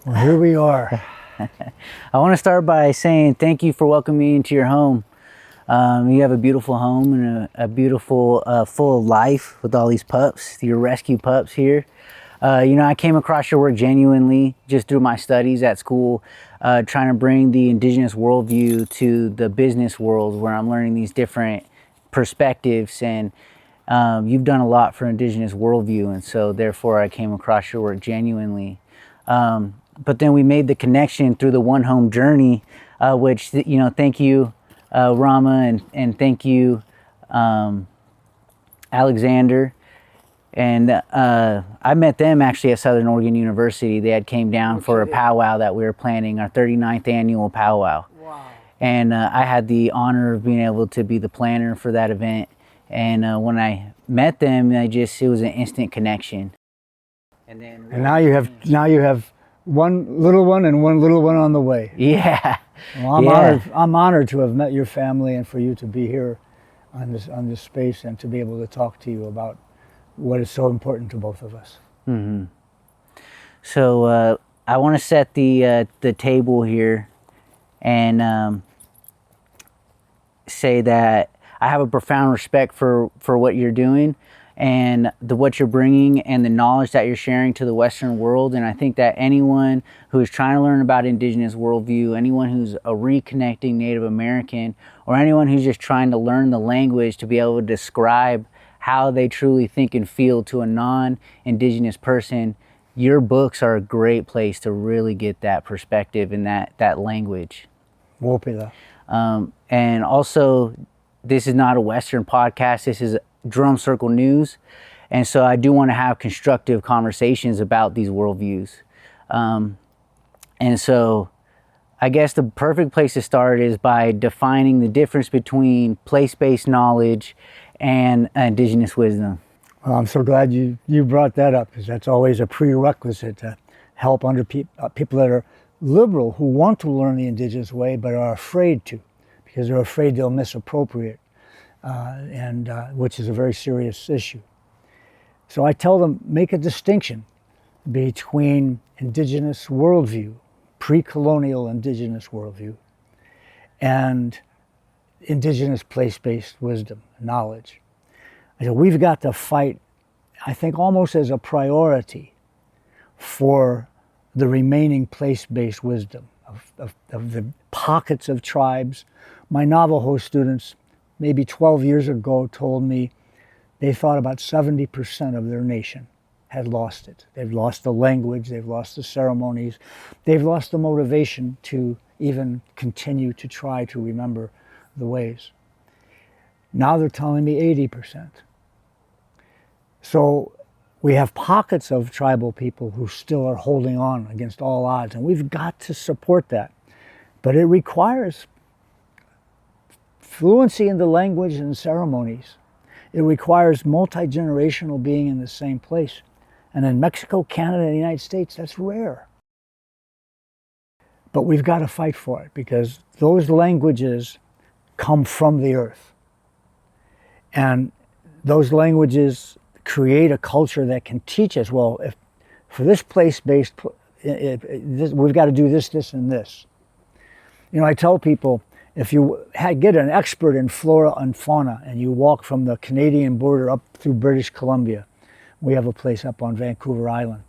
Well, here we are. I want to start by saying thank you for welcoming me into your home. You have a beautiful home and a beautiful, full of life with all these pups, your rescue pups here. I came across your work genuinely just through my studies at school, trying to bring the Indigenous worldview to the business world where I'm learning these different perspectives, and you've done a lot for Indigenous worldview, and so therefore I came across your work genuinely. But then we made the connection through the One Home journey, which, thank you, Rama, and thank you, Alexander. And I met them actually at Southern Oregon University. They had came down for a powwow that we were planning, our 39th annual powwow. Wow. And I had the honor of being able to be the planner for that event. And when I met them, it was an instant connection. And now you have one little one and one little one on the way. Yeah. Well, I'm honored to have met your family and for you to be here on this space and to be able to talk to you about what is so important to both of us. Mm-hmm. So I want to set the table here and say that I have a profound respect for what you're doing and what you're bringing and the knowledge that you're sharing to the Western world. And I think that anyone who is trying to learn about Indigenous worldview, anyone who's a reconnecting Native American, or anyone who's just trying to learn the language to be able to describe how they truly think and feel to a non-Indigenous person, your books are a great place to really get that perspective and that language. And also, this is not a Western podcast. This is Drum Circle News. And so I do want to have constructive conversations about these worldviews. And so I guess the perfect place to start is by defining the difference between place-based knowledge and Indigenous wisdom. Well, I'm so glad you brought that up, because that's always a prerequisite to help people that are liberal who want to learn the Indigenous way but are afraid to, because they're afraid they'll misappropriate, which is a very serious issue. So I tell them, make a distinction between Indigenous worldview, pre-colonial Indigenous worldview, and Indigenous place-based wisdom, knowledge. So we've got to fight, I think, almost as a priority for the remaining place-based wisdom of the pockets of tribes. My Navajo students, maybe 12 years ago, told me they thought about 70% of their nation had lost it. They've lost the language, they've lost the ceremonies, they've lost the motivation to even continue to try to remember the ways. Now they're telling me 80%. So we have pockets of tribal people who still are holding on against all odds, and we've got to support that. But it requires fluency in the language and ceremonies. It requires multi-generational being in the same place. And in Mexico, Canada, and the United States, that's rare. But we've got to fight for it, because those languages come from the earth. And those languages create a culture that can teach us, well, if for this place-based, we've got to do this, this, and this. I tell people, if you get an expert in flora and fauna and you walk from the Canadian border up through British Columbia, we have a place up on Vancouver Island,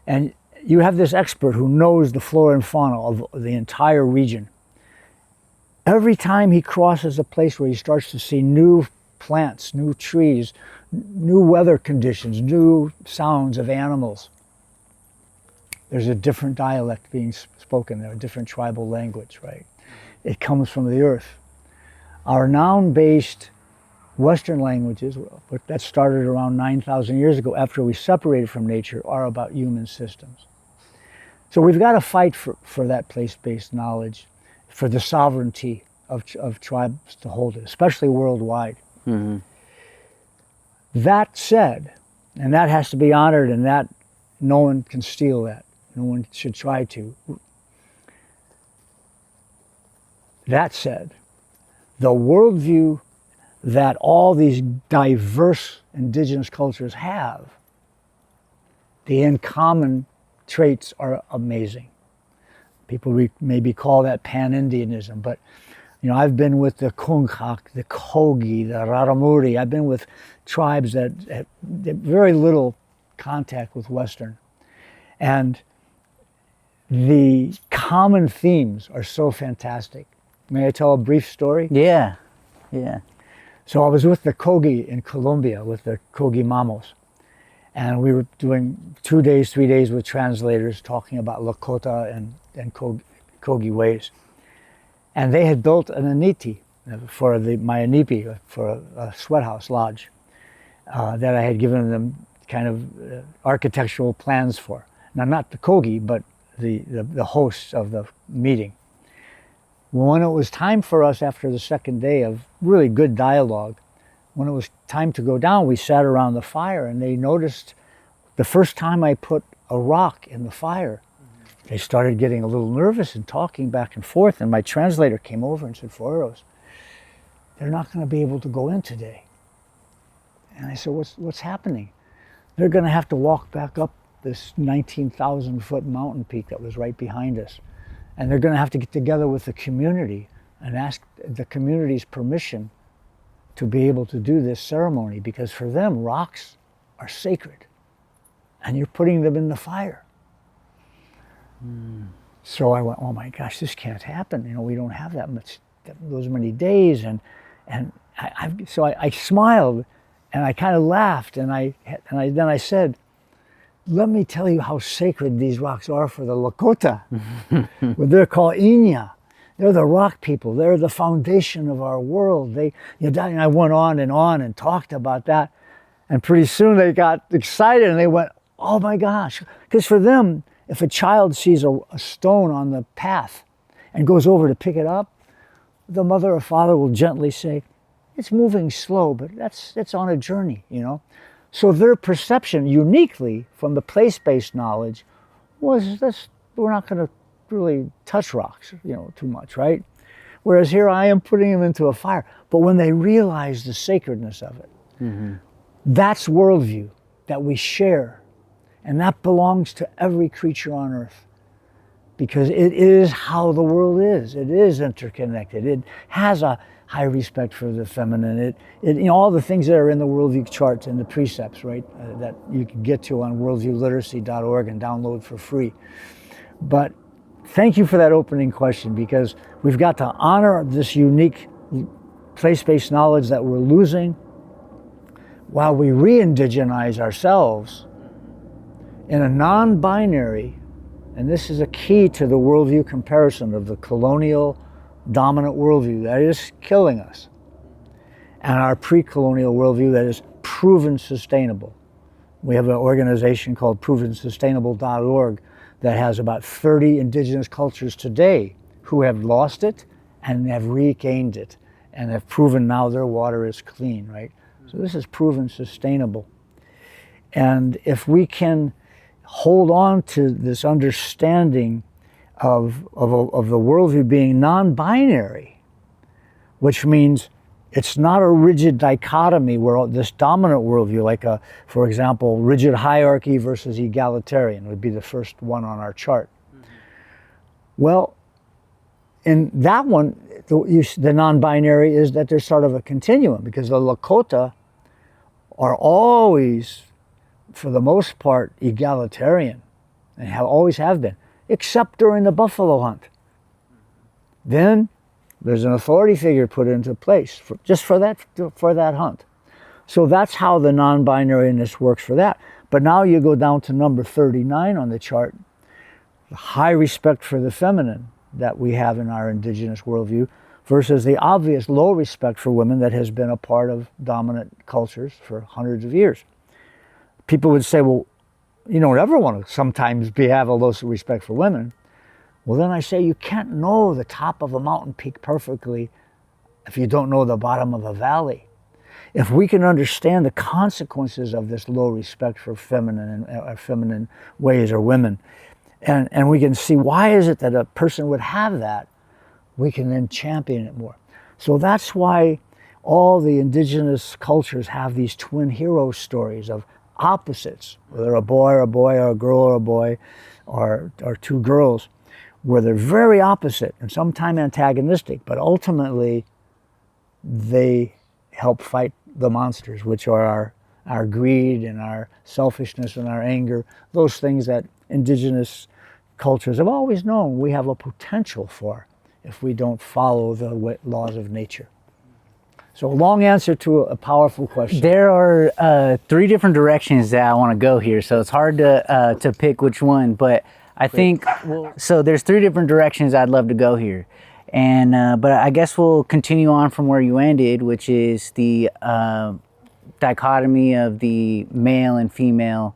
and you have this expert who knows the flora and fauna of the entire region. Every time he crosses a place where he starts to see new plants, new trees, new weather conditions, new sounds of animals, there's a different dialect being spoken there, a different tribal language, right? It comes from the earth. Our noun-based Western languages, that started around 9,000 years ago after we separated from nature, are about human systems. So we've got to fight for that place-based knowledge, for the sovereignty of tribes to hold it, especially worldwide. Mm-hmm. That said, and that has to be honored, and that no one can steal that. No one should try to. That said, the worldview that all these diverse Indigenous cultures have, the in common traits are amazing. People maybe call that pan-Indianism, but I've been with the Kunkhak, the Kogi, the Raramuri. I've been with tribes that have very little contact with Western. And the common themes are so fantastic. May I tell a brief story? Yeah. So I was with the Kogi in Colombia, with the Kogi Mamos. And we were doing 2 days, 3 days with translators talking about Lakota and Kogi ways. And they had built an aniti for my anipi, for a sweat house lodge that I had given them kind of architectural plans for. Now, not the Kogi, but the hosts of the meeting. When it was time for us after the second day of really good dialogue, when it was time to go down, we sat around the fire and they noticed the first time I put a rock in the fire, they started getting a little nervous and talking back and forth. And my translator came over and said, Foreros, they're not going to be able to go in today. And I said, what's happening? They're going to have to walk back up this 19,000-foot mountain peak that was right behind us. And they're going to have to get together with the community and ask the community's permission to be able to do this ceremony, because for them, rocks are sacred. And you're putting them in the fire. So I went, oh my gosh, this can't happen. We don't have those many days. And I smiled and I kind of laughed and then I said, let me tell you how sacred these rocks are for the Lakota. Well, they're called Inya. They're the rock people. They're the foundation of our world. And I went on and talked about that. And pretty soon they got excited and they went, oh my gosh. Because for them, if a child sees a stone on the path and goes over to pick it up, the mother or father will gently say, it's moving slow, but it's on a journey, So their perception, uniquely from the place-based knowledge, was this: we're not going to really touch rocks, too much, right? Whereas here I am putting them into a fire. But when they realize the sacredness of it, that's worldview that we share. And that belongs to every creature on earth, because it is how the world is. It is interconnected. It has a high respect for the feminine. All the things that are in the worldview charts and the precepts, right, that you can get to on worldviewliteracy.org and download for free. But thank you for that opening question, because we've got to honor this unique place-based knowledge that we're losing while we re-indigenize ourselves in a non-binary, and this is a key to the worldview comparison of the colonial dominant worldview that is killing us, and our pre-colonial worldview that is proven sustainable. We have an organization called provensustainable.org that has about 30 indigenous cultures today who have lost it and have regained it and have proven now their water is clean, right? So this is proven sustainable. And if we can hold on to this understanding of the worldview being non-binary, which means it's not a rigid dichotomy where this dominant worldview, like for example, rigid hierarchy versus egalitarian would be the first one on our chart. Well, in that one, the non-binary is that there's sort of a continuum, because the Lakota are always, for the most part, egalitarian, and always have been, except during the buffalo hunt. Then there's an authority figure put into place just for that hunt. So that's how the non-binariness works for that. But now you go down to number 39 on the chart, the high respect for the feminine that we have in our indigenous worldview versus the obvious low respect for women that has been a part of dominant cultures for hundreds of years. People would say, well, you don't ever want to sometimes have a low respect for women. Well, then I say you can't know the top of a mountain peak perfectly if you don't know the bottom of a valley. If we can understand the consequences of this low respect for feminine and feminine ways or women, and we can see why is it that a person would have that, we can then champion it more. So that's why all the indigenous cultures have these twin hero stories of opposites, whether a boy or a girl or a boy, or two girls, where they're very opposite and sometimes antagonistic, but ultimately they help fight the monsters, which are our greed and our selfishness and our anger, those things that indigenous cultures have always known we have a potential for if we don't follow the laws of nature. So a long answer to a powerful question. There are three different directions that I want to go here, so it's hard to pick which one, but I think, so there's three different directions I'd love to go here. And but I guess we'll continue on from where you ended, which is the dichotomy of the male and female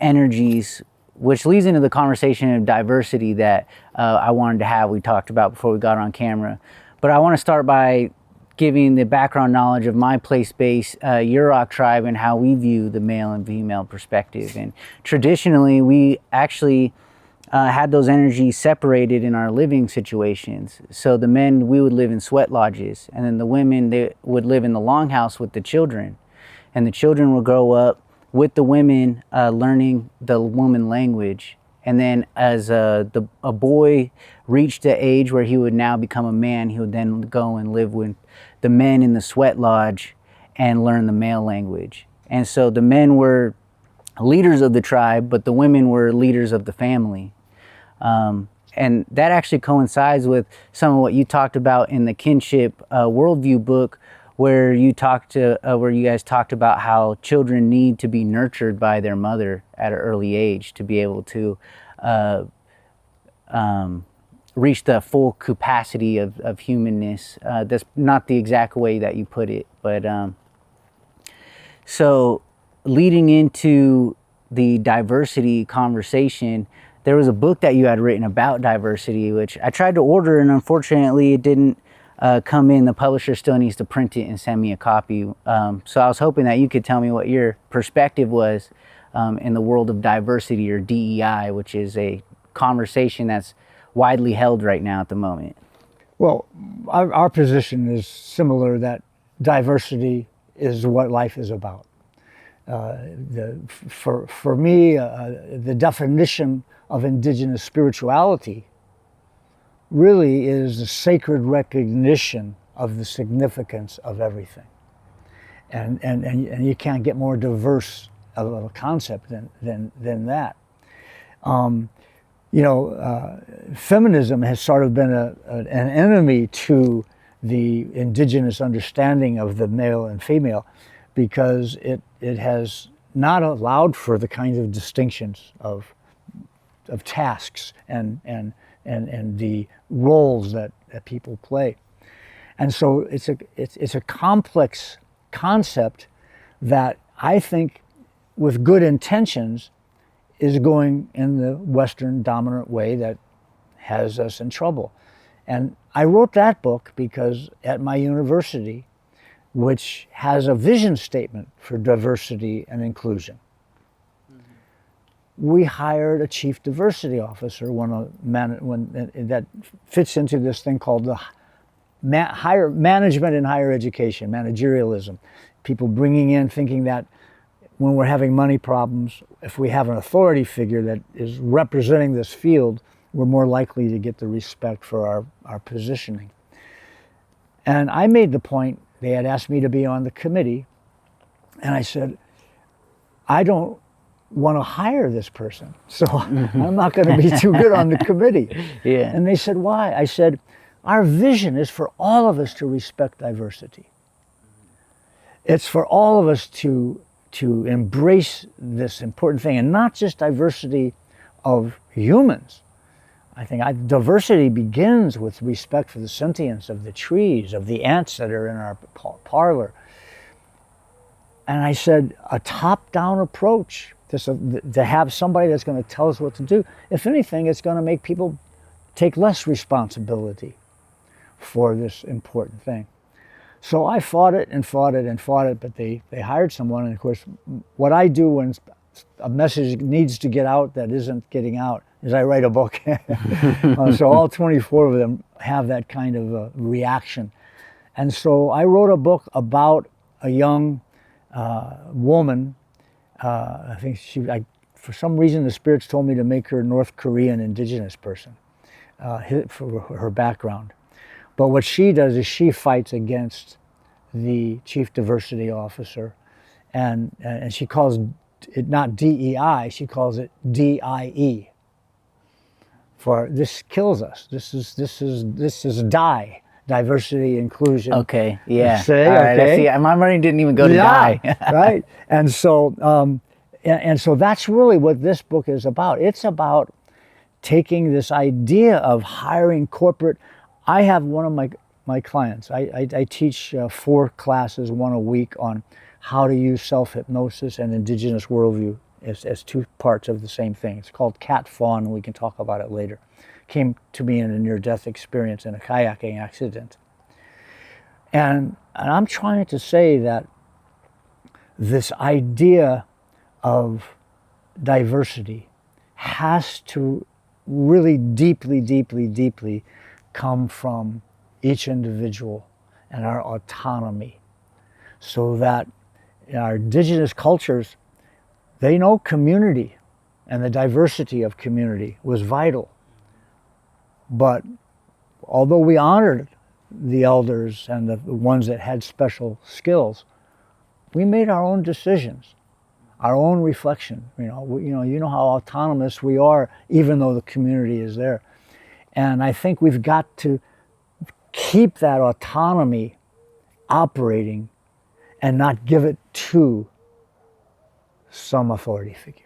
energies, which leads into the conversation of diversity that I wanted to have, we talked about before we got on camera. But I want to start by giving the background knowledge of my place-based Yurok tribe and how we view the male and female perspective. And traditionally, we actually had those energies separated in our living situations. So the men, we would live in sweat lodges, and then the women, they would live in the longhouse with the children. And the children would grow up with the women learning the woman language. And then as a boy reached the age where he would now become a man, he would then go and live with the men in the sweat lodge and learn the male language. And so the men were leaders of the tribe, but the women were leaders of the family. And that actually coincides with some of what you talked about in the Kinship Worldview book, where you guys talked about how children need to be nurtured by their mother at an early age to be able to reach the full capacity of humanness. That's not the exact way that you put it, but so leading into the diversity conversation, there was a book that you had written about diversity, which I tried to order, and unfortunately it didn't come in. The publisher still needs to print it and send me a copy. So I was hoping that you could tell me what your perspective was in the world of diversity, or DEI, which is a conversation that's widely held right now at the moment. Well, our position is similar, that diversity is what life is about. For me, the definition of indigenous spirituality really is the sacred recognition of the significance of everything. And you can't get more diverse of a concept than that. Feminism has sort of been an enemy to the indigenous understanding of the male and female, because it has not allowed for the kinds of distinctions of tasks and the roles that people play. And so it's a complex concept that I think, with good intentions, is going in the Western dominant way that has us in trouble. And I wrote that book because at my university, which has a vision statement for diversity and inclusion, we hired a chief diversity officer that fits into this thing called the higher management in higher education, managerialism. People bringing in, thinking that when we're having money problems, if we have an authority figure that is representing this field, we're more likely to get the respect for our positioning. And I made the point, they had asked me to be on the committee, and I said, I don't want to hire this person, so I'm not going to be too good on the committee. Yeah. And they said, why? I said, our vision is for all of us to respect diversity. It's for all of us to embrace this important thing, and not just diversity of humans. I think diversity begins with respect for the sentience of the trees, of the ants that are in our parlor. And I said, a top-down approach, to have somebody that's going to tell us what to do. If anything, it's going to make people take less responsibility for this important thing. So I fought it, but they hired someone. And of course, what I do when a message needs to get out that isn't getting out is I write a book. So all 24 of them have that kind of a reaction. And so I wrote a book about a young woman. I think for some reason the spirits told me to make her a North Korean indigenous person for her background. But what she does is she fights against the chief diversity officer, and she calls it not DEI, she calls it DIE. For this kills us. This is die. Diversity, inclusion. Okay, yeah. See, all right, okay. I see. My brain didn't even go to die. Right. And so that's really what this book is about. It's about taking this idea of hiring corporate. I have one of my clients. I teach 4 classes, 1 a week, on how to use self-hypnosis and Indigenous Worldview as 2 parts of the same thing. It's called Cat Fawn, and we can talk about it later. Came to me in a near-death experience in a kayaking accident. And I'm trying to say that this idea of diversity has to really deeply, deeply, deeply come from each individual and our autonomy, so that in our indigenous cultures, they know community and the diversity of community was vital. But although we honored the elders and the ones that had special skills, we made our own decisions, our own reflection. You know how autonomous we are, even though the community is there. And I think we've got to keep that autonomy operating and not give it to some authority figure.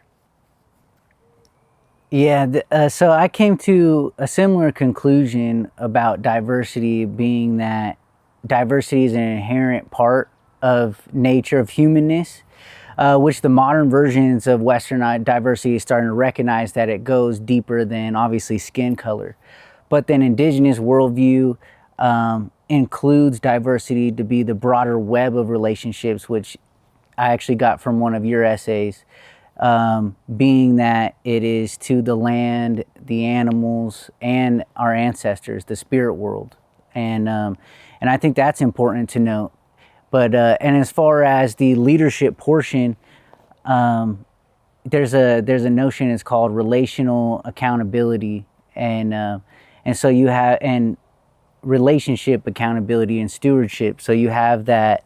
Yeah, so I came to a similar conclusion about diversity, being that diversity is an inherent part of nature, of humanness, which the modern versions of Western diversity is starting to recognize that it goes deeper than obviously skin color. But then Indigenous worldview includes diversity to be the broader web of relationships, which I actually got from one of your essays. Being that it is to the land, the animals, and our ancestors, the spirit world, and I think that's important to note. But and as far as the leadership portion, there's a notion. It's called relational accountability, and so you have relationship accountability and stewardship. So you have that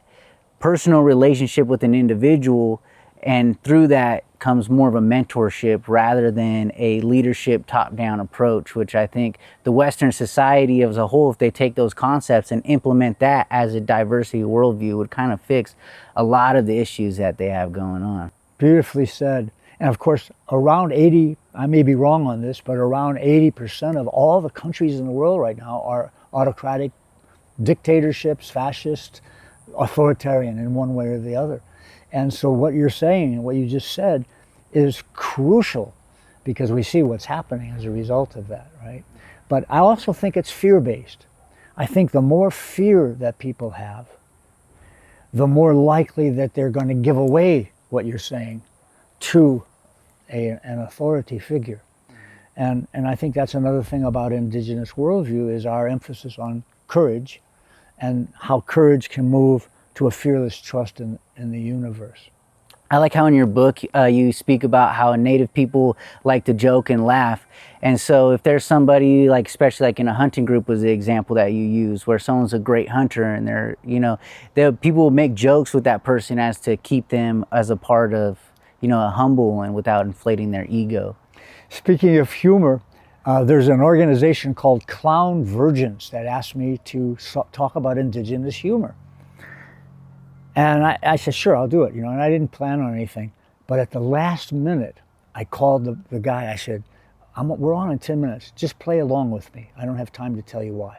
personal relationship with an individual, and through that comes more of a mentorship rather than a leadership top-down approach, which I think the Western society as a whole, if they take those concepts and implement that as a diversity worldview, would kind of fix a lot of the issues that they have going on. Beautifully said. And of course, around 80, I may be wrong on this, but around 80% of all the countries in the world right now are autocratic dictatorships, fascist, authoritarian in one way or the other. And so what you're saying, what you just said, is crucial, because we see what's happening as a result of that, right? But I also think it's fear-based. I think the more fear that people have, the more likely that they're going to give away what you're saying to an authority figure. And I think that's another thing about Indigenous worldview, is our emphasis on courage and how courage can move to a fearless trust in the universe. I like how in your book you speak about how Native people like to joke and laugh. And so if there's somebody, like especially like in a hunting group was the example that you use, where someone's a great hunter and they're, people will make jokes with that person as to keep them as a part of, a humble and without inflating their ego. Speaking of humor, there's an organization called Clown Virgins that asked me to talk about Indigenous humor. And I said, sure, I'll do it, and I didn't plan on anything. But at the last minute, I called the guy. I said, we're on in 10 minutes. Just play along with me. I don't have time to tell you why.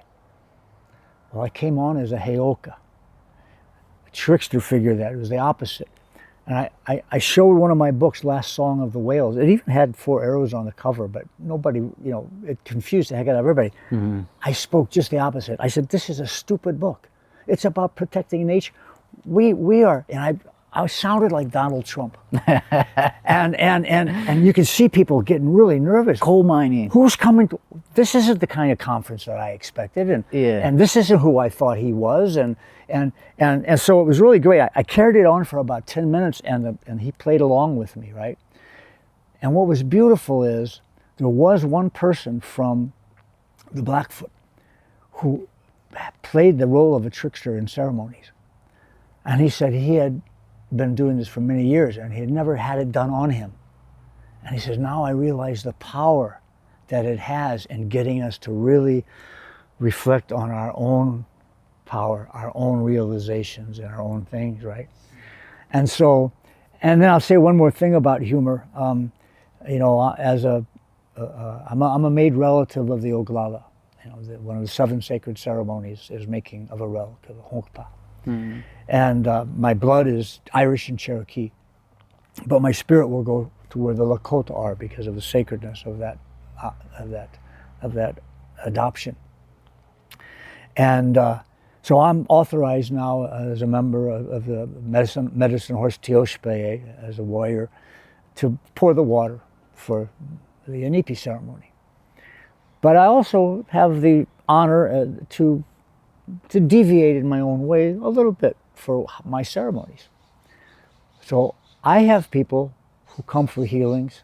Well, I came on as a heoka, a trickster figure that was the opposite. And I showed one of my books, Last Song of the Whales. It even had 4 arrows on the cover, but nobody, it confused the heck out of everybody. Mm-hmm. I spoke just the opposite. I said, this is a stupid book. It's about protecting nature. We are, and I sounded like Donald Trump, and you can see people getting really nervous. Coal mining. Who's coming? This isn't the kind of conference that I expected, and this isn't who I thought he was, and so it was really great. I carried it on for about 10 minutes, and he played along with me, right? And what was beautiful is there was one person from the Blackfoot who played the role of a trickster in ceremonies. And he said he had been doing this for many years and he had never had it done on him. And he says, now I realize the power that it has in getting us to really reflect on our own power, our own realizations and our own things, right? And so, and then I'll say one more thing about humor. You know, as I'm a made relative of the Oglala. You know, one of the 7 sacred ceremonies is making of a relic of a Wahinkpe. Mm-hmm. And my blood is Irish and Cherokee, but my spirit will go to where the Lakota are because of the sacredness of that adoption. And so I'm authorized now as a member of the medicine horse Teoshpeye, as a warrior, to pour the water for the Inipi ceremony. But I also have the honor to deviate in my own way a little bit for my ceremonies. So I have people who come for healings.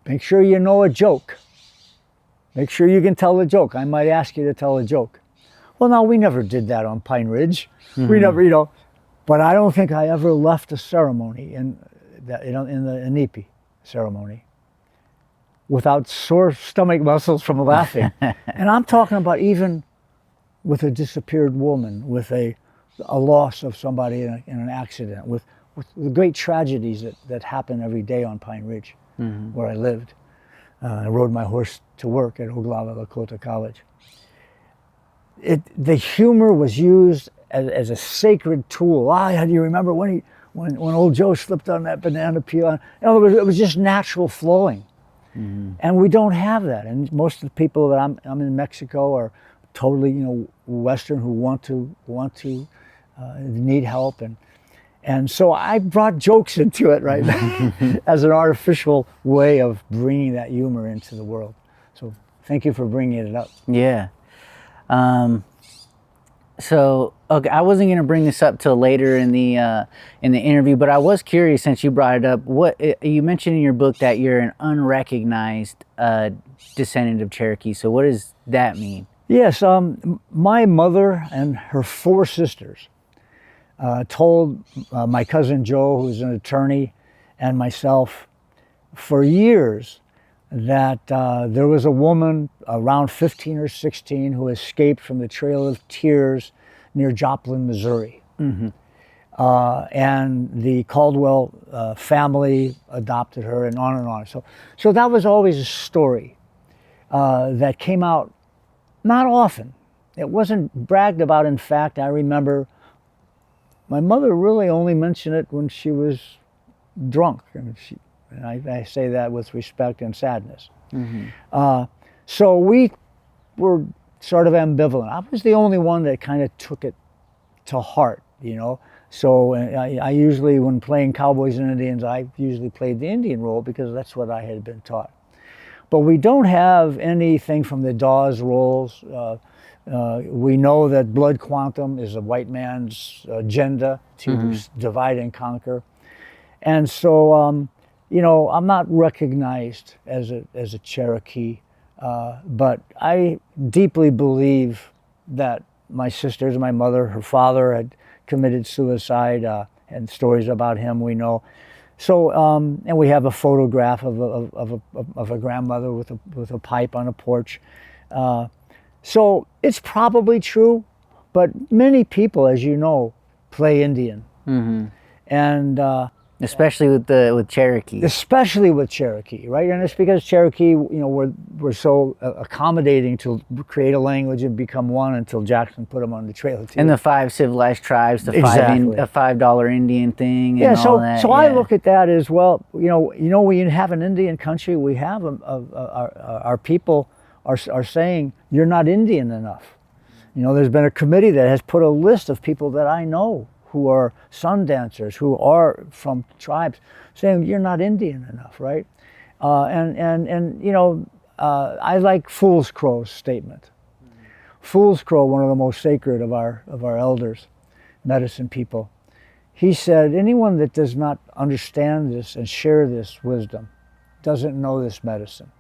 Make sure you know a joke. Make sure you can tell a joke. I might ask you to tell a joke. Well, no, we never did that on Pine Ridge. Mm-hmm. We never, you know, but I don't think I ever left a ceremony in the Inipi ceremony without sore stomach muscles from laughing. And I'm talking about even with a disappeared woman, with a loss of somebody in an accident, with the great tragedies that happen every day on Pine Ridge, mm-hmm. where I lived. I rode my horse to work at Oglala Lakota College. The humor was used as a sacred tool. Do you remember when old Joe slipped on that banana peel? In other words, it was just natural flowing. Mm-hmm. And we don't have that. And most of the people that I'm in Mexico are totally, you know, Western, who want to need help, and so I brought jokes into it, right, as an artificial way of bringing that humor into the world. So thank you for bringing it up. Yeah. So okay, I wasn't going to bring this up till later in the interview, but I was curious since you brought it up. What you mentioned in your book that you're an unrecognized descendant of Cherokee. So what does that mean? Yes, my mother and her 4 sisters told my cousin Joe, who's an attorney, and myself for years that there was a woman around 15 or 16 who escaped from the Trail of Tears near Joplin, Missouri. Mm-hmm. And the Caldwell family adopted her, and on and on. So that was always a story that came out not often. It wasn't bragged about. In fact, I remember my mother really only mentioned it when she was drunk. And I say that with respect and sadness. Mm-hmm. So we were sort of ambivalent. I was the only one that kind of took it to heart, you know. So I usually, when playing cowboys and Indians, I usually played the Indian role because that's what I had been taught. But we don't have anything from the Dawes rolls. We know that blood quantum is a white man's agenda to mm-hmm. divide and conquer. And so, you know, I'm not recognized as a Cherokee, but I deeply believe that my sisters, my mother, her father had committed suicide, and stories about him we know. So, and we have a photograph of a grandmother with a pipe on a porch. So it's probably true, but many people, as you know, play Indian, mm-hmm. and especially with Cherokee. Especially with Cherokee, right? And it's because Cherokee, you know, were so accommodating to create a language and become one until Jackson put them on the Trail of Tears. And the 5 civilized tribes, the exactly. $5 Indian thing, and yeah. all that. So I look at that as well. You know, we have an Indian country. We have our people are saying you're not Indian enough. You know, there's been a committee that has put a list of people that I know who are sun dancers, who are from tribes, saying you're not Indian enough, right? And you know, I like Fool's Crow's statement. Mm-hmm. Fool's Crow, one of the most sacred of our elders, medicine people, he said, anyone that does not understand this and share this wisdom doesn't know this medicine,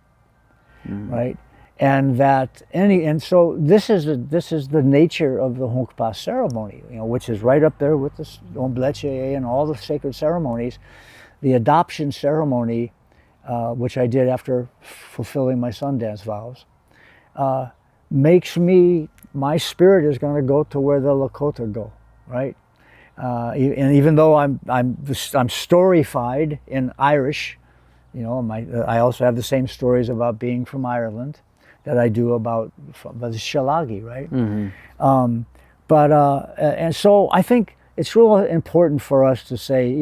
right? And so this is the nature of the Wahinkpe ceremony, which is right up there with the Ombleche and all the sacred ceremonies. The adoption ceremony, which I did after fulfilling my Sundance vows, makes my spirit is going to go to where the Lakota go, right? And even though I'm storyfied in Irish, I also have the same stories about being from Ireland that I do about the Shillagi, right? And so I think it's really important for us to say,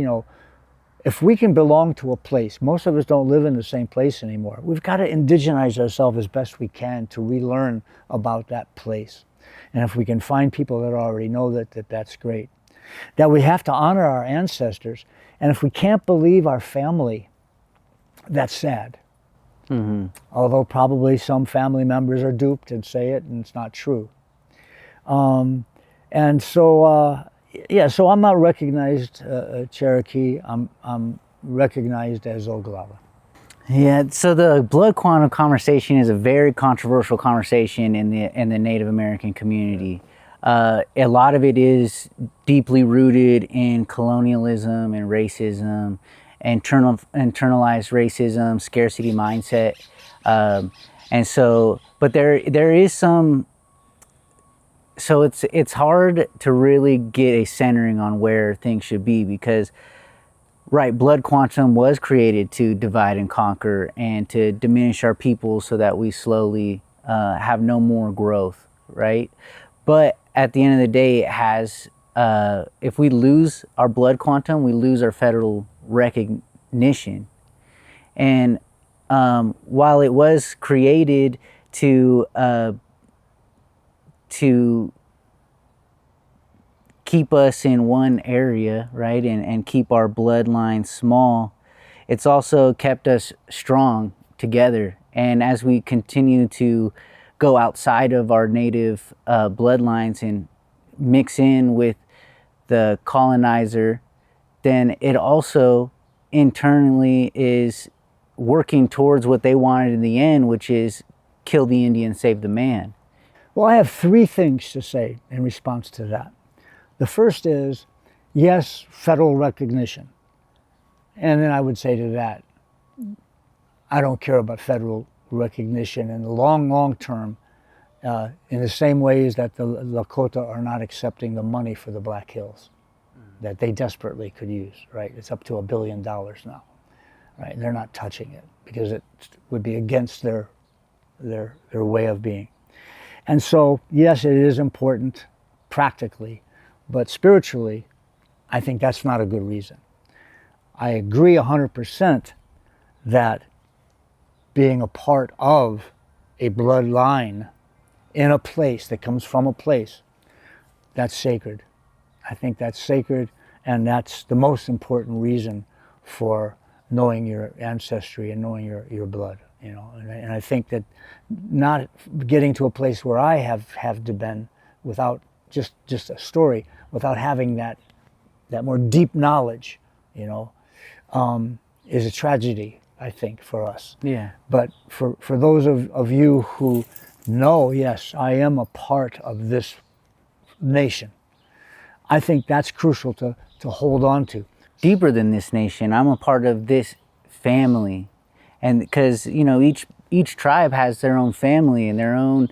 if we can belong to a place, most of us don't live in the same place anymore. We've got to indigenize ourselves as best we can to relearn about that place. And if we can find people that already know that's great. That we have to honor our ancestors. And if we can't believe our family, that's sad. Although probably some family members are duped and say it and it's not true. And so, so I'm not recognized Cherokee. I'm recognized as Oglala. Yeah, so the blood quantum conversation is a very controversial conversation in the Native American community. A lot of it is deeply rooted in colonialism and racism, internalized racism, scarcity mindset, and so. But there is some. So it's hard to really get a centering on where things should be because, right, blood quantum was created to divide and conquer and to diminish our people so that we slowly have no more growth, right? But at the end of the day, it has, if we lose our blood quantum, we lose our federal recognition. And while it was created to keep us in one area, right, and keep our bloodline small, it's also kept us strong together. And as we continue to go outside of our native bloodlines and mix in with the colonizer, then it also internally is working towards what they wanted in the end, which is kill the Indian, save the man. Well, I have three things to say in response to that. The first is, yes, federal recognition. And then I would say to that, I don't care about federal recognition in the long term, in the same ways that the Lakota are not accepting the money for the Black Hills that they desperately could use, right? It's up to $1 billion now, right? They're not touching it because it would be against their way of being. And so, yes, it is important practically, but spiritually, I think that's not a good reason. I agree 100% that being a part of a bloodline in a place that comes from a place, that's sacred. I think that's sacred, and that's the most important reason for knowing your ancestry and knowing your blood. And I think that not getting to a place where I have been without just a story, without having that more deep knowledge, is a tragedy, I think, for us. Yeah. But for those of you who know, yes, I am a part of this nation, I think that's crucial to hold on to. Deeper than this nation, I'm a part of this family. And because, each tribe has their own family and their own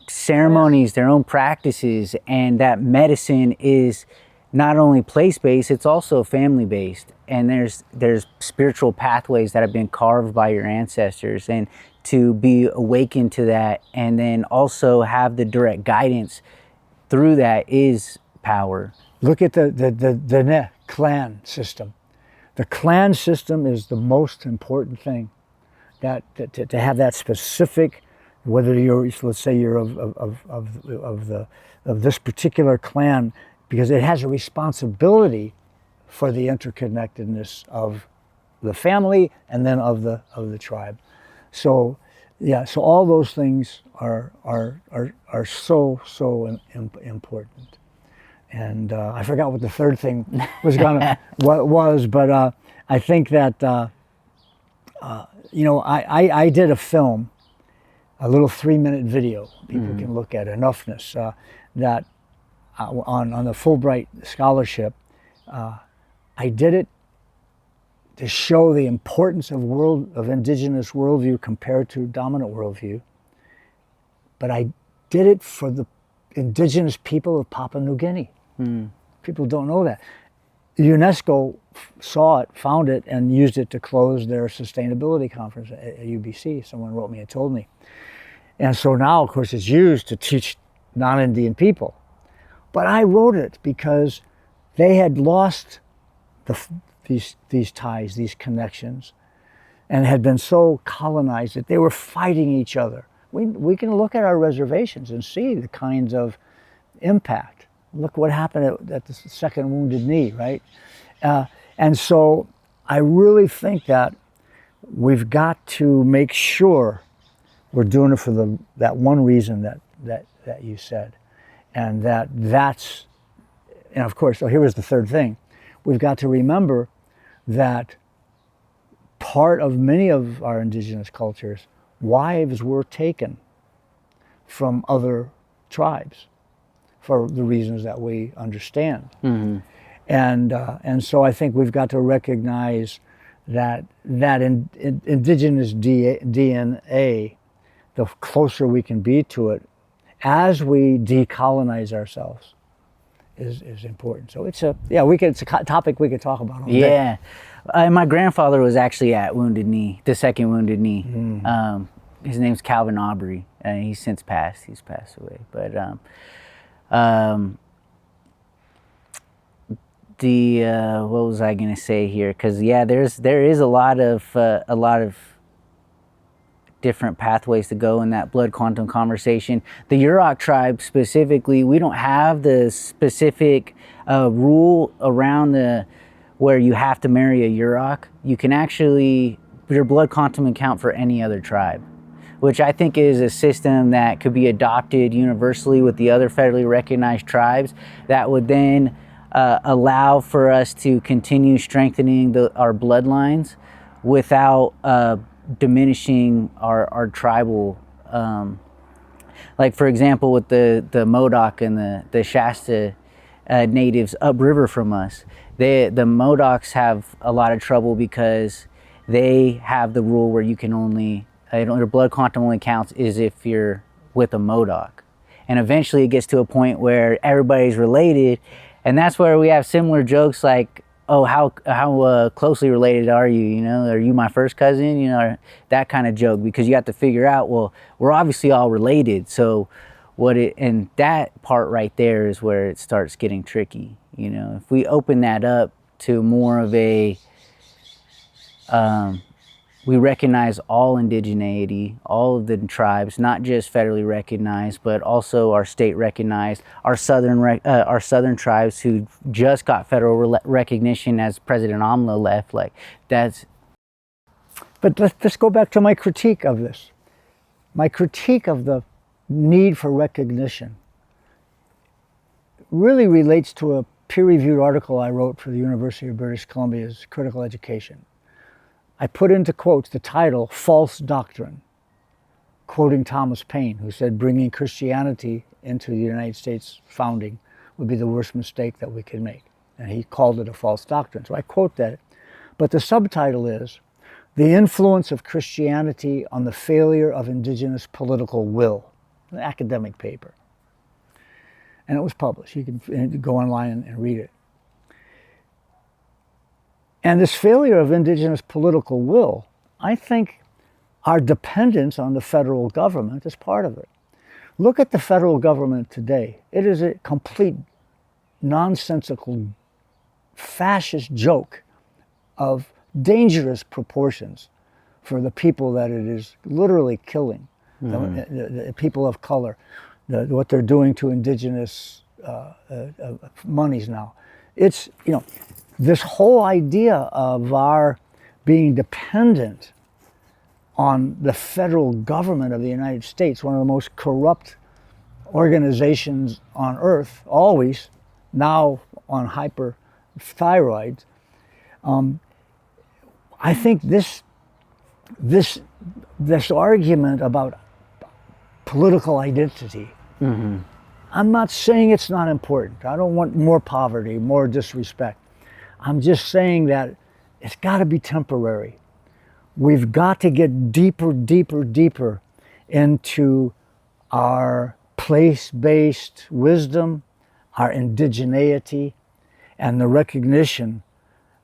ceremonies, their own practices, and that medicine is not only place-based, it's also family-based. And there's spiritual pathways that have been carved by your ancestors, and to be awakened to that and then also have the direct guidance through that is power. Look at the clan system. The clan system is the most important thing. That to have that specific, whether you're, let's say you're of this particular clan, because it has a responsibility for the interconnectedness of the family and then of the tribe. So yeah, so all those things are so important. And I forgot what the third thing was what was, but I think that I did a film, a little 3-minute video. People can look at Enoughness that on the Fulbright scholarship. I did it to show the importance of indigenous worldview compared to dominant worldview. But I did it for the indigenous people of Papua New Guinea. People don't know that. UNESCO saw it, found it, and used it to close their sustainability conference at UBC. Someone wrote me and told me. And so now, of course, it's used to teach non-Indian people. But I wrote it because they had lost these ties, these connections, and had been so colonized that they were fighting each other. We can look at our reservations and see the kinds of impact. Look what happened at the second Wounded Knee, right? And so I really think that we've got to make sure we're doing it for that one reason that you said. And that's, and of course, so here was the third thing. We've got to remember that part of many of our indigenous cultures, wives were taken from other tribes for the reasons that we understand. And so I think we've got to recognize that indigenous DNA, the closer we can be to it as we decolonize ourselves, is important. So it's a topic we could talk about all day. My grandfather was actually at Wounded Knee, the second Wounded Knee. His name's Calvin Aubrey, and he's since passed. He's passed away. But what was I gonna say here? Because there is a lot of different pathways to go in that blood quantum conversation. The Yurok tribe specifically, we don't have the specific rule around where you have to marry a Yurok. You can actually, your blood quantum can count for any other tribe, which I think is a system that could be adopted universally with the other federally recognized tribes that would then allow for us to continue strengthening our bloodlines without diminishing our tribal, like for example with the Modoc and the Shasta natives upriver from us. The Modocs have a lot of trouble because they have the rule where you can only, your blood quantum only counts is if you're with a Modoc. And eventually it gets to a point where everybody's related, and that's where we have similar jokes like, oh, how closely related are you? You know, are you my first cousin? You know, that kind of joke, because you have to figure out, well, we're obviously all related. So and that part right there is where it starts getting tricky. You know, if we open that up to more of a, we recognize all indigeneity, all of the tribes, not just federally recognized, but also our state recognized, our southern tribes who just got federal recognition as President Amla left. Like that's. But let's go back to my critique of this. My critique of the need for recognition really relates to a peer-reviewed article I wrote for the University of British Columbia's Critical Education. I put into quotes the title, False Doctrine, quoting Thomas Paine, who said bringing Christianity into the United States founding would be the worst mistake that we could make. And he called it a false doctrine. So I quote that. But the subtitle is, The Influence of Christianity on the Failure of Indigenous Political Will, an academic paper. And it was published. You can go online and read it. And this failure of indigenous political will, I think our dependence on the federal government is part of it. Look at the federal government today. It is a complete nonsensical fascist joke of dangerous proportions for the people that it is literally killing, the people of color, what they're doing to indigenous monies now. It's, this whole idea of our being dependent on the federal government of the United States, one of the most corrupt organizations on earth, always, now on hyperthyroid. I think this argument about political identity, I'm not saying it's not important. I don't want more poverty, more disrespect. I'm just saying that it's got to be temporary. We've got to get deeper, deeper, deeper into our place-based wisdom, our indigeneity, and the recognition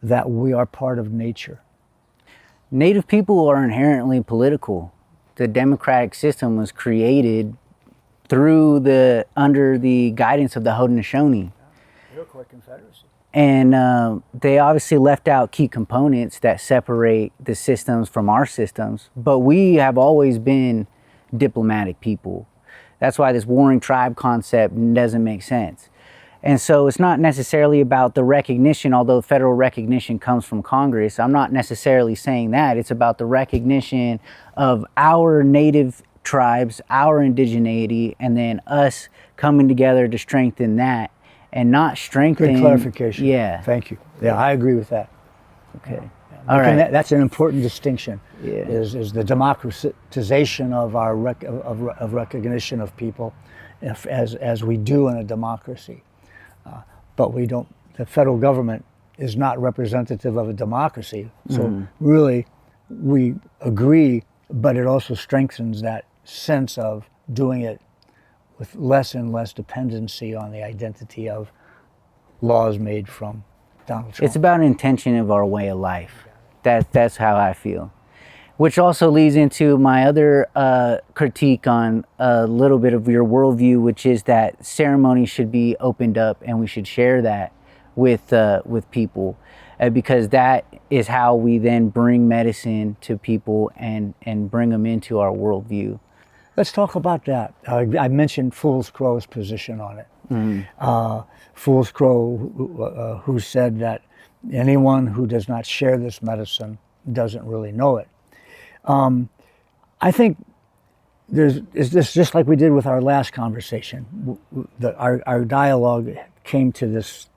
that we are part of nature. Native people are inherently political. The democratic system was created under the guidance of the Haudenosaunee. Iroquois Confederacy. And they obviously left out key components that separate the systems from our systems. But we have always been diplomatic people. That's why this warring tribe concept doesn't make sense. And so it's not necessarily about the recognition, although federal recognition comes from Congress. I'm not necessarily saying that. It's about the recognition of our native tribes, our indigeneity, and then us coming together to strengthen that and not strengthen. Good clarification. Yeah. Thank you. Yeah, I agree with that. Okay. All right. That's an important distinction. Yeah. Is the democratization of our of recognition of people, as we do in a democracy. But we don't. The federal government is not representative of a democracy. So really, we agree, but it also strengthens that sense of doing it with less and less dependency on the identity of laws made from Donald Trump. It's about intention of our way of life. That's how I feel. Which also leads into my other critique on a little bit of your worldview, which is that ceremony should be opened up and we should share that with people, because that is how we then bring medicine to people and bring them into our worldview. Let's talk about that. I mentioned Fool's Crow's position on it. Fool's Crow, who said that anyone who does not share this medicine doesn't really know it. I think is this just like we did with our last conversation. Our dialogue came to this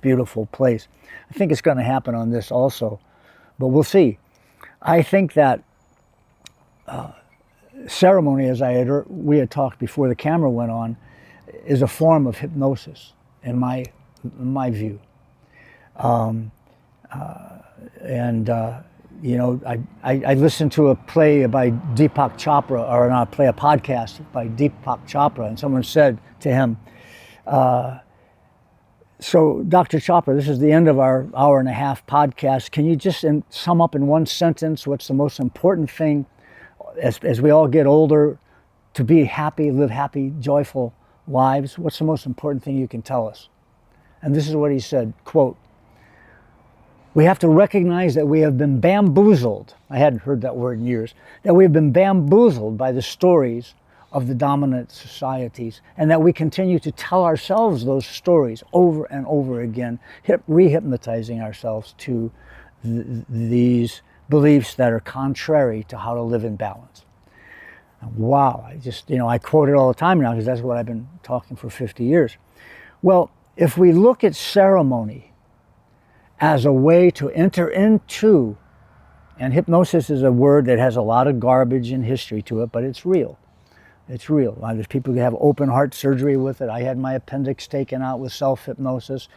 beautiful place. I think it's going to happen on this also, but we'll see. I think that ceremony, as we had talked before the camera went on, is a form of hypnosis, in my view. You know, I listened to a play by Deepak Chopra, or not a play, a podcast by Deepak Chopra, and someone said to him, so Dr. Chopra, this is the end of our hour-and-a-half podcast. Can you just sum up in one sentence what's the most important thing as we all get older to be happy, live happy, joyful lives? What's the most important thing you can tell us? And this is what he said, quote, "We have to recognize that we have been bamboozled," I hadn't heard that word in years, "that we have been bamboozled by the stories of the dominant societies, and that we continue to tell ourselves those stories over and over again, rehypnotizing ourselves to these beliefs that are contrary to how to live in balance." Wow, I quote it all the time now because that's what I've been talking for 50 years. Well, if we look at ceremony as a way to enter into, and hypnosis is a word that has a lot of garbage and history to it, but it's real. It's real. There's people who have open heart surgery with it. I had my appendix taken out with self-hypnosis.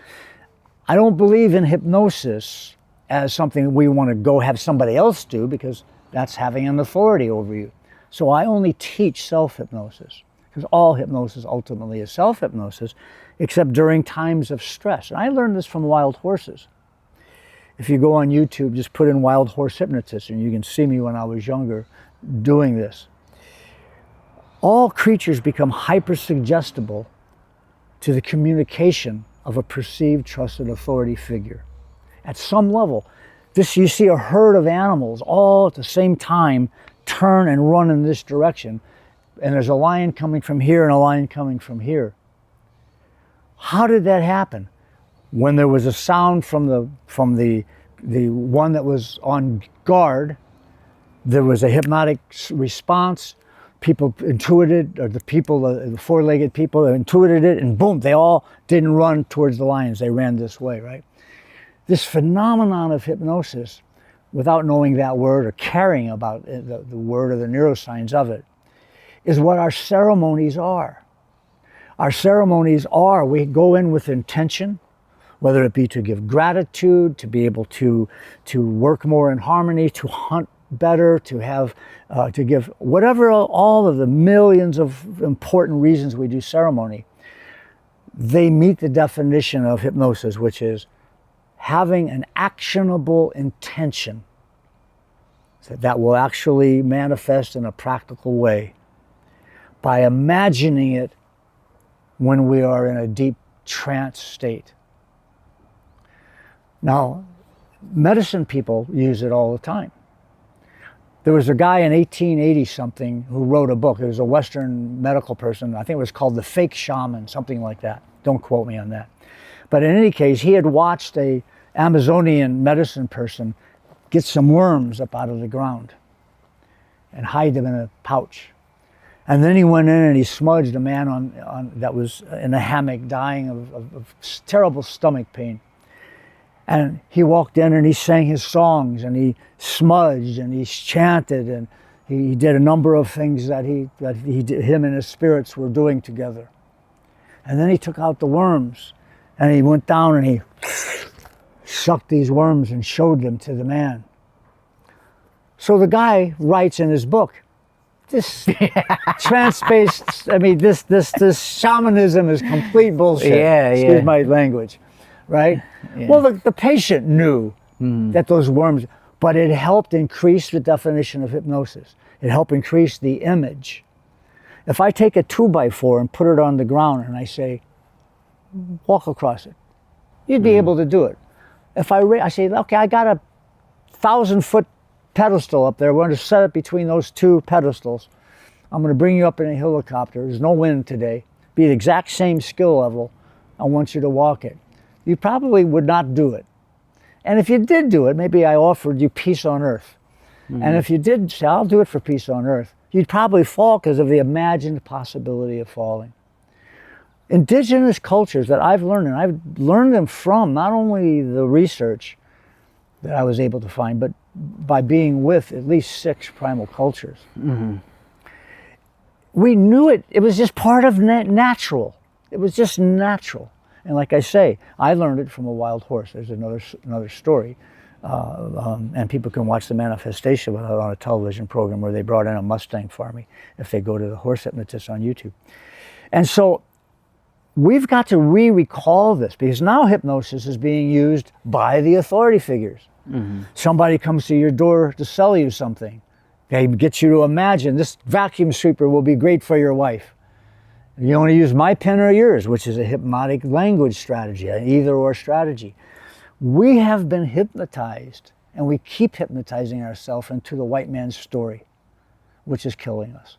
I don't believe in hypnosis as something we want to go have somebody else do, because that's having an authority over you. So I only teach self-hypnosis, because all hypnosis ultimately is self-hypnosis, except during times of stress. And I learned this from wild horses. If you go on YouTube, just put in wild horse hypnotist, and you can see me when I was younger doing this. All creatures become hyper-suggestible to the communication of a perceived trusted authority figure. At some level, you see a herd of animals all at the same time turn and run in this direction, and there's a lion coming from here and a lion coming from here. How did that happen? When there was a sound from the one that was on guard, there was a hypnotic response. people intuited, or the people, the four-legged people intuited it, and boom, they all didn't run towards the lions, they ran this way, right? This phenomenon of hypnosis, without knowing that word or caring about the word or the neuroscience of it, is what our ceremonies are. Our ceremonies are, we go in with intention, whether it be to give gratitude, to be able to work more in harmony, to hunt better, to have, to give whatever, all of the millions of important reasons we do ceremony, they meet the definition of hypnosis, which is having an actionable intention that will actually manifest in a practical way by imagining it when we are in a deep trance state. Now, medicine people use it all the time. There was a guy in 1880 something who wrote a book. It was a Western medical person. I think it was called The Fake Shaman, something like that. Don't quote me on that. But in any case, he had watched a Amazonian medicine person get some worms up out of the ground and hide them in a pouch. And then he went in and he smudged a man on that was in a hammock dying of terrible stomach pain. And he walked in and he sang his songs and he smudged and he chanted and he did a number of things that him and his spirits were doing together. And then he took out the worms and he went down and he sucked these worms and showed them to the man. So the guy writes in his book, this trance-based, I mean, this shamanism is complete bullshit. Excuse my language, right? Yeah. Well, the patient knew that those worms, but it helped increase the definition of hypnosis. It helped increase the image. If I take a 2x4 and put it on the ground and I say, walk across it, you'd be able to do it. If I say, okay, I got a 1,000-foot pedestal up there. We're going to set it between those two pedestals. I'm going to bring you up in a helicopter. There's no wind today. Be the exact same skill level. I want you to walk it. You probably would not do it. And if you did do it, maybe I offered you peace on earth. And if you did say, I'll do it for peace on earth, you'd probably fall because of the imagined possibility of falling. Indigenous cultures that I've learned, and I've learned them from not only the research that I was able to find, but by being with at least 6 primal cultures. We knew it. It was just part of natural. It was just natural. And like I say, I learned it from a wild horse. There's another story. And people can watch the manifestation on a television program where they brought in a Mustang farming if they go to the horse hypnotist on YouTube. And so we've got to recall this because now hypnosis is being used by the authority figures. Somebody comes to your door to sell you something. They get you to imagine this vacuum sweeper will be great for your wife. You want to use my pen or yours, which is a hypnotic language strategy, an either-or strategy. We have been hypnotized, and we keep hypnotizing ourselves into the white man's story, which is killing us.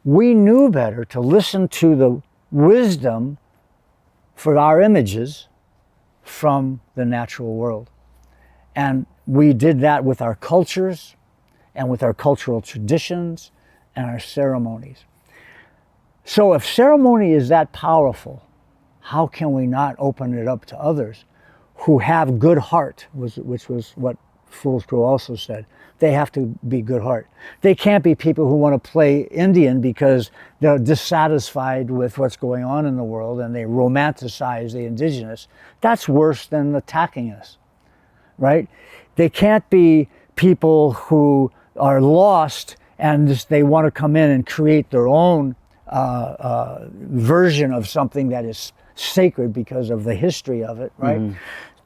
We knew better to listen to the wisdom for our images from the natural world. And we did that with our cultures and with our cultural traditions and our ceremonies. So if ceremony is that powerful, how can we not open it up to others who have good heart, which was what Fool's Crew also said. They have to be good heart. They can't be people who want to play Indian because they're dissatisfied with what's going on in the world and they romanticize the indigenous. That's worse than attacking us, right? They can't be people who are lost and they want to come in and create their own version of something that is sacred because of the history of it, right?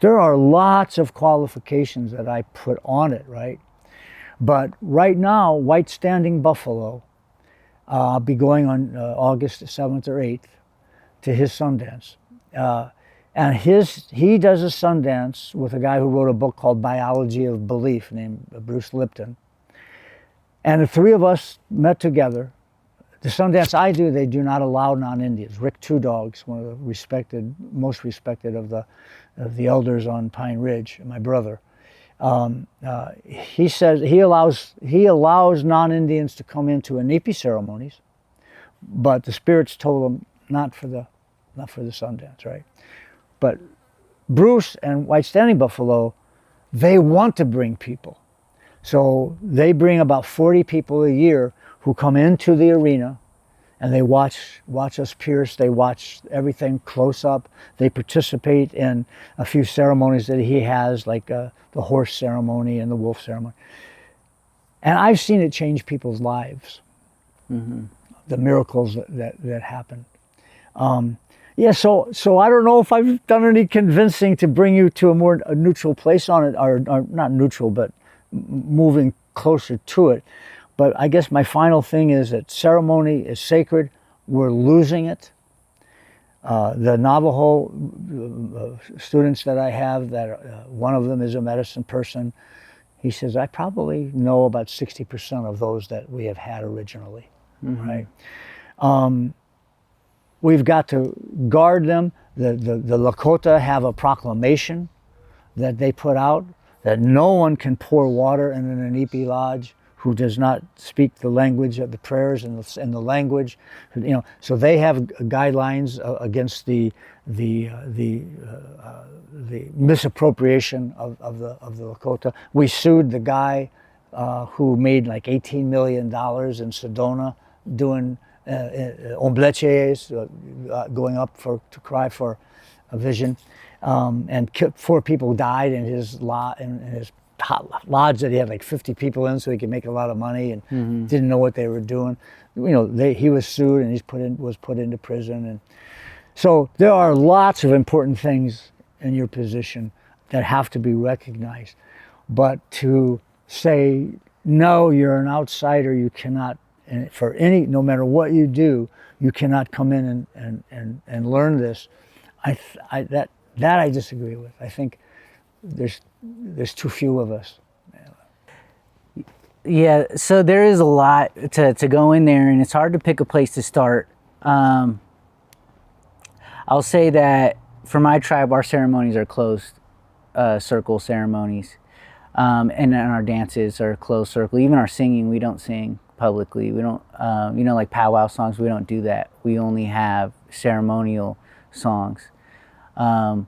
There are lots of qualifications that I put on it, right? But right now, White Standing Buffalo, I'll be going on August 7th or 8th to his Sundance. And he does a Sundance with a guy who wrote a book called Biology of Belief named Bruce Lipton. And the 3 of us met together. The Sundance I do, they do not allow non-Indians. Rick Two Dogs, one of the most respected of the elders on Pine Ridge, my brother, He says he allows non-Indians to come into Wahinkpe ceremonies, but the spirits told him not for the Sundance, right? But Bruce and White Standing Buffalo, they want to bring people. So they bring about 40 people a year who come into the arena, and they watch us pierce. They watch everything close up. They participate in a few ceremonies that he has, like the horse ceremony and the wolf ceremony. And I've seen it change people's lives. Mm-hmm. The miracles that happen. Yeah, so I don't know if I've done any convincing to bring you to a neutral place on it, or not neutral, but moving closer to it. But I guess my final thing is that ceremony is sacred. We're losing it. The Navajo students that I have, that one of them is a medicine person, he says, I probably know about 60% of those that we have had originally, mm-hmm. right? We've got to guard them. The Lakota have a proclamation that they put out that no one can pour water in an Wahinkpe lodge who does not speak the language of the prayers and the language, So they have guidelines against the misappropriation of the Lakota. We sued the guy who made like $18 million in Sedona doing ombleches, going up to cry for a vision, and 4 people died in his lodge that he had like 50 people in, so he could make a lot of money, and mm-hmm. didn't know what they were doing. He was sued and was put into prison, and so there are lots of important things in your position that have to be recognized. But to say no, you're an outsider, you cannot. And no matter what you do, you cannot come in and learn this. That I disagree with. I think there's too few of us. Yeah, so there is a lot to go in there, and it's hard to pick a place to start. I'll say that for my tribe, our ceremonies are closed circle ceremonies, and our dances are closed circle. Even our singing, we don't sing publicly. We don't, like powwow songs, we don't do that. We only have ceremonial songs. And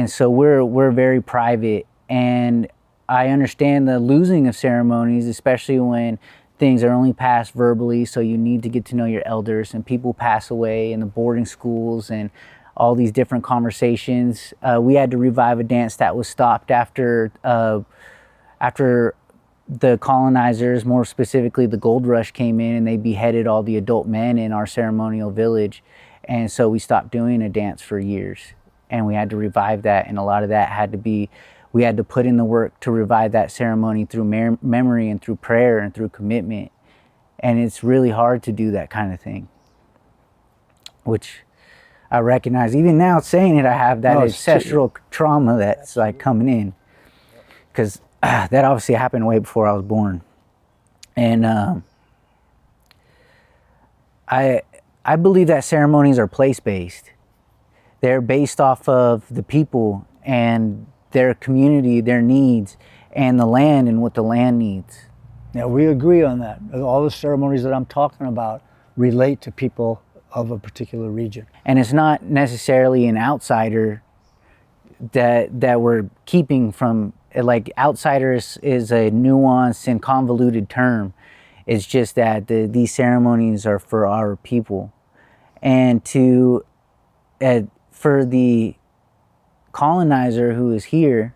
so we're very private, and I understand the losing of ceremonies, especially when things are only passed verbally, so you need to get to know your elders, and people pass away in the boarding schools and all these different conversations. We had to revive a dance that was stopped after the colonizers, more specifically the gold rush, came in and they beheaded all the adult men in our ceremonial village. And so we stopped doing a dance for years, and we had to revive that. And a lot of that we had to put in the work to revive that ceremony through memory and through prayer and through commitment. And it's really hard to do that kind of thing, which I recognize. Even now saying it, I have that ancestral trauma that's like coming in, because that obviously happened way before I was born. And I believe that ceremonies are place-based. They're based off of the people and their community, their needs, and the land and what the land needs. Yeah, we agree on that. All the ceremonies that I'm talking about relate to people of a particular region. And it's not necessarily an outsider that we're keeping from. Like, outsiders is a nuanced and convoluted term. It's just that these ceremonies are for our people. And for the colonizer who is here,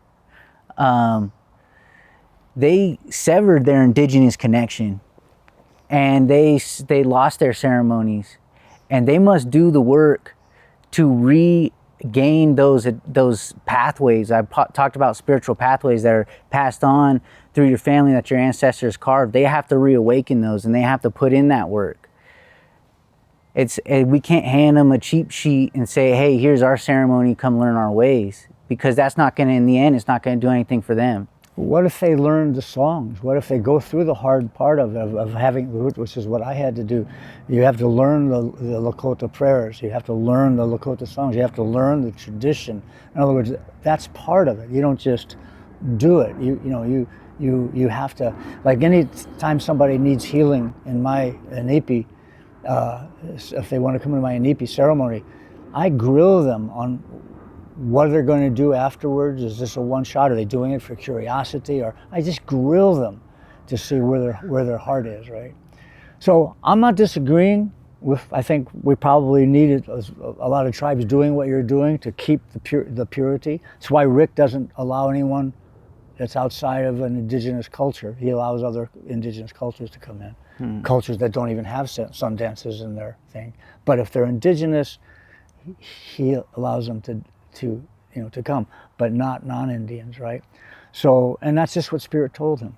they severed their indigenous connection, and they lost their ceremonies, and they must do the work to regain those pathways. I've talked about spiritual pathways that are passed on through your family that your ancestors carved. They have to reawaken those, and they have to put in that work. We can't hand them a cheap sheet and say, hey, here's our ceremony, come learn our ways, because that's not going to, in the end, it's not going to do anything for them. what if they learn the songs? What if they go through the hard part of having, which is what I had to do. You have to learn the Lakota prayers. You have to learn the Lakota songs. You have to learn the tradition. In other words, that's part of it. You don't just do it. You have to, like any time somebody needs healing in my Inipi, if they want to come to my Inipi ceremony, I grill them on what they're going to do afterwards. Is this a one shot? Are they doing it for curiosity? Or I just grill them to see where their heart is, right? So I'm not disagreeing with, I think we probably needed a lot of tribes doing what you're doing to keep the purity. That's why Rick doesn't allow anyone that's outside of an indigenous culture. He allows other indigenous cultures to come in, cultures that don't even have sun dances in their thing. But if they're indigenous, he allows them to come, but not non-Indians, right? So, and that's just what Spirit told him.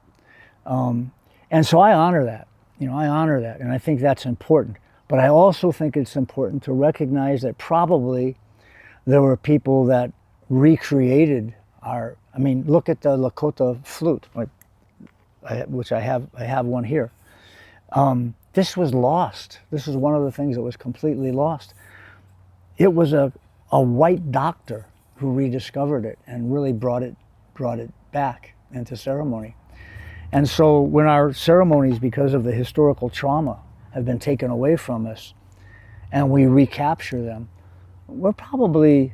And so I honor that, I honor that, and I think that's important. But I also think it's important to recognize that probably there were people that recreated look at the Lakota flute, which I have one here. This was lost. This is one of the things that was completely lost. It was a white doctor who rediscovered it and really brought it back into ceremony. And so when our ceremonies, because of the historical trauma, have been taken away from us and we recapture them, we're probably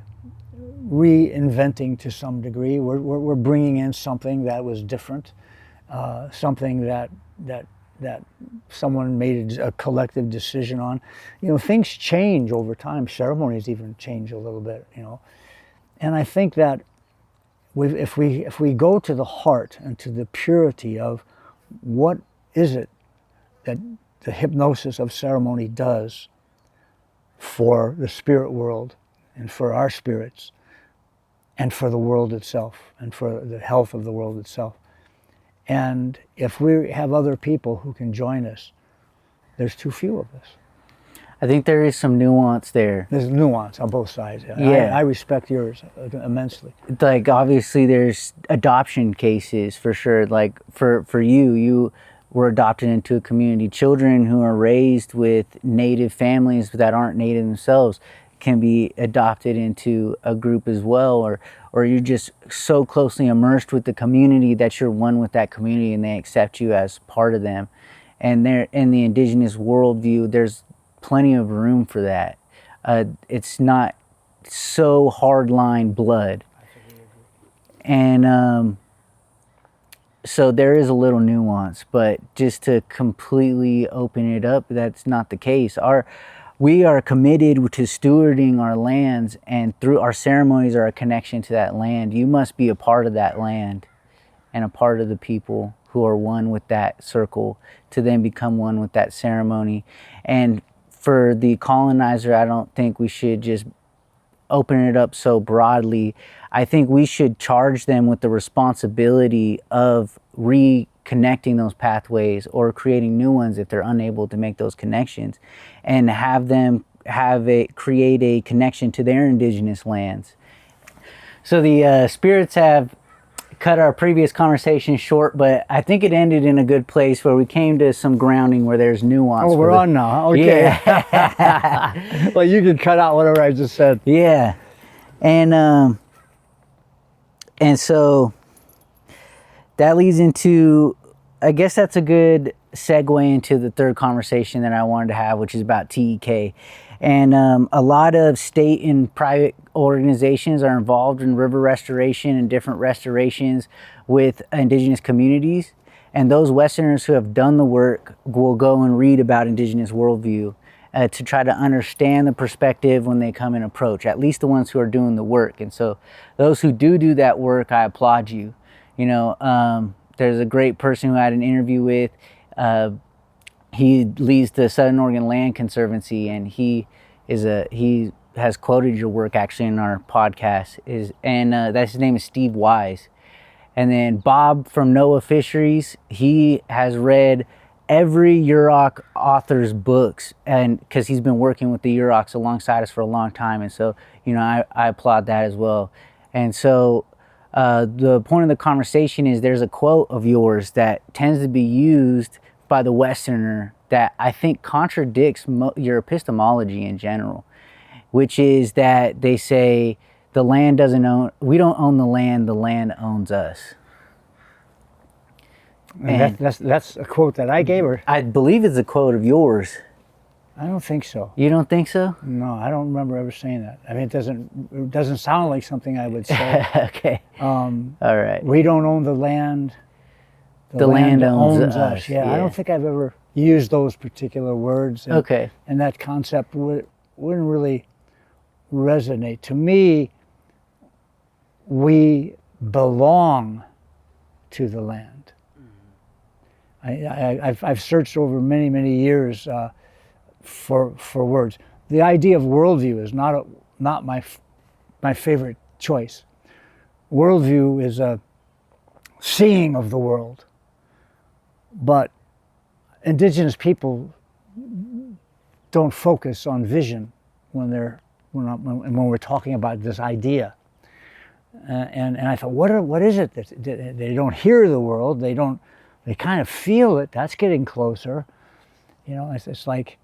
reinventing to some degree. We're bringing in something that was different, something that someone made a collective decision on. Things change over time. Ceremonies even change a little bit, And I think that if we go to the heart and to the purity of what is it that the hypnosis of ceremony does for the spirit world and for our spirits and for the world itself and for the health of the world itself. And if we have other people who can join us, there's too few of us. I think there is some nuance there. There's nuance on both sides. Yeah. I respect yours immensely. Like, obviously there's adoption cases for sure. Like for you were adopted into a community. Children who are raised with Native families that aren't Native themselves can be adopted into a group as well, or you're just so closely immersed with the community that you're one with that community and they accept you as part of them. And there, in the Indigenous worldview, there's plenty of room for that. It's not so hardline blood. And so there is a little nuance, but just to completely open it up, that's not the case. We are committed to stewarding our lands, and through our ceremonies are a connection to that land. You must be a part of that land and a part of the people who are one with that circle to then become one with that ceremony. And for the colonizer, I don't think we should just open it up so broadly. I think we should charge them with the responsibility of reconnecting those pathways or creating new ones if they're unable to make those connections, and have them create a connection to their indigenous lands. So the spirits have cut our previous conversation short, but I think it ended in a good place where we came to some grounding where there's nuance. Oh, we're on now. Okay. Yeah. Well, you can cut out whatever I just said. Yeah. And so that leads into, I guess that's a good segue into the third conversation that I wanted to have, which is about TEK. And a lot of state and private organizations are involved in river restoration and different restorations with indigenous communities. And those Westerners who have done the work will go and read about Indigenous Worldview to try to understand the perspective when they come and approach, at least the ones who are doing the work. And so those who do that work, I applaud you. There's a great person who I had an interview with. He leads the Southern Oregon Land Conservancy, and he has quoted your work actually in our podcast. His name is Steve Wise. And then Bob from NOAA Fisheries, he has read every Yurok author's books, and because he's been working with the Yuroks alongside us for a long time, and so I applaud that as well. And so the point of the conversation is there's a quote of yours that tends to be used by the Westerner that I think contradicts your epistemology in general, which is that they say the land doesn't own, we don't own the land owns us. And that's a quote that I gave her. I believe it's a quote of yours. I don't think so. You don't think so? No, I don't remember ever saying that. I mean, it doesn't sound like something I would say. Okay. All right. We don't own the land. The land owns us. Yeah, I don't think I've ever used those particular words. And, okay. And that concept wouldn't really resonate. To me, we belong to the land. I've searched over many years for words. The idea of worldview is not my favorite choice. Worldview is a seeing of the world, but indigenous people don't focus on vision when we're talking about this idea. And I thought, what is it that they don't hear the world? They kind of feel it. That's getting closer. You know, it's like,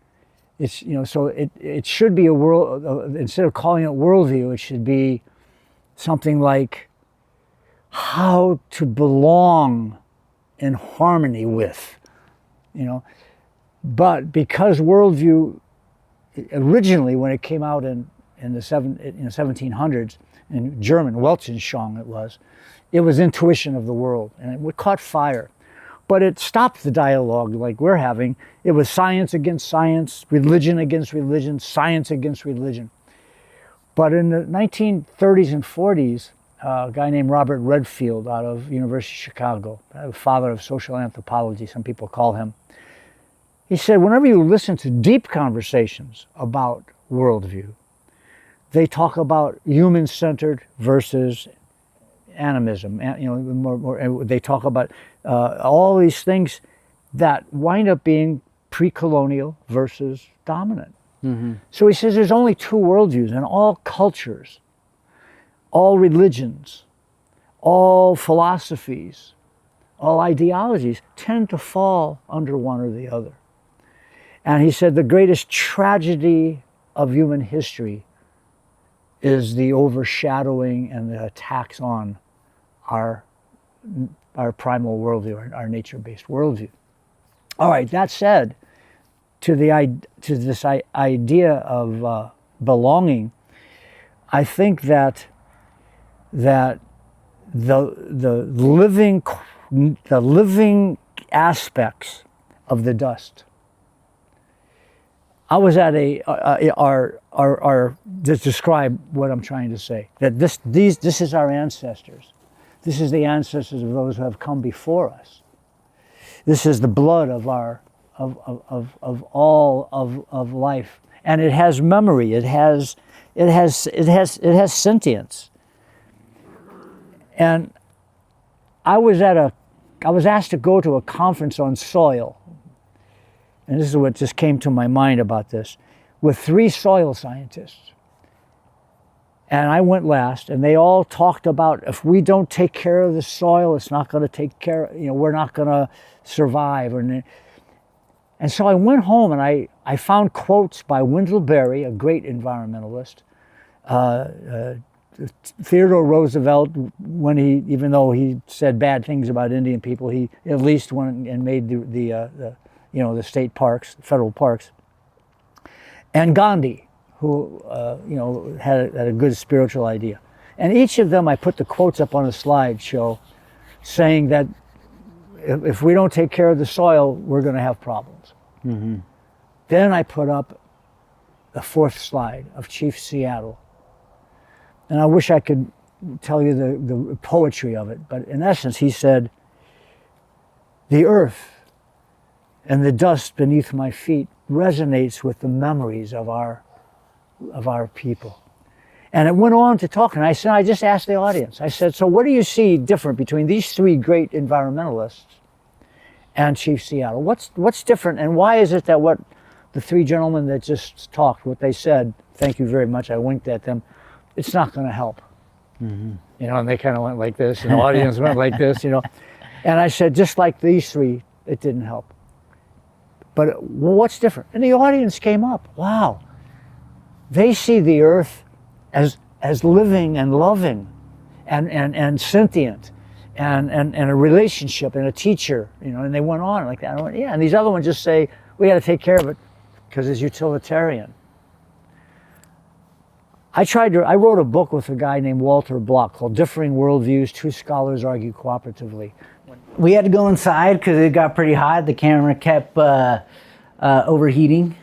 so it should be a world, instead of calling it worldview, it should be something like how to belong in harmony with, But because worldview, originally when it came out in the 1700s, in German, Weltanschauung it was intuition of the world, and it caught fire. But it stopped the dialogue like we're having. It was science against science, religion against religion, science against religion. But in the 1930s and 40s, a guy named Robert Redfield out of University of Chicago, the father of social anthropology, some people call him, he said, whenever you listen to deep conversations about worldview, they talk about human-centered versus animism. They talk about all these things that wind up being pre-colonial versus dominant. Mm-hmm. So he says there's only two worldviews, and all cultures, all religions, all philosophies, all ideologies tend to fall under one or the other. And he said the greatest tragedy of human history is the overshadowing and the attacks on our primal worldview, our nature-based worldview. All right, that said, to this idea of belonging, I think that the living aspects of the dust. I was at to describe what I'm trying to say, that this is our ancestors. This is the ancestors of those who have come before us. This is the blood of all of life, and it has memory. It has sentience. And I was asked to go to a conference on soil. And this is what just came to my mind about this, with 3 soil scientists. And I went last, and they all talked about if we don't take care of the soil, it's not going to take care, we're not going to survive. And so I went home and I found quotes by Wendell Berry, a great environmentalist, Theodore Roosevelt, even though he said bad things about Indian people, he at least went and made the state parks, federal parks, and Gandhi, who had a good spiritual idea. And each of them, I put the quotes up on a slideshow, saying that if we don't take care of the soil, we're going to have problems. Mm-hmm. Then I put up the 4th slide of Chief Seattle, and I wish I could tell you the poetry of it, but in essence, he said, "The earth and the dust beneath my feet resonates with the memories of our people." And it went on to talk, and I just asked the audience, I said, so what do you see different between these 3 great environmentalists and Chief Seattle? What's different, and why is it that what the 3 gentlemen that just talked, what they said, thank you very much, I winked at them, it's not going to help. You know, and they kind of went like this, and the audience went like this, you know. And I said, just like these three, it didn't help. But what's different? And the audience came up. Wow. They see the earth as living and loving and sentient and a relationship and a teacher, you know, and they went on like that. I went, yeah. And these other ones just say, we got to take care of it because it's utilitarian. I wrote a book with a guy named Walter Block called Differing Worldviews, Two Scholars Argue Cooperatively. We had to go inside because it got pretty hot. The camera kept overheating.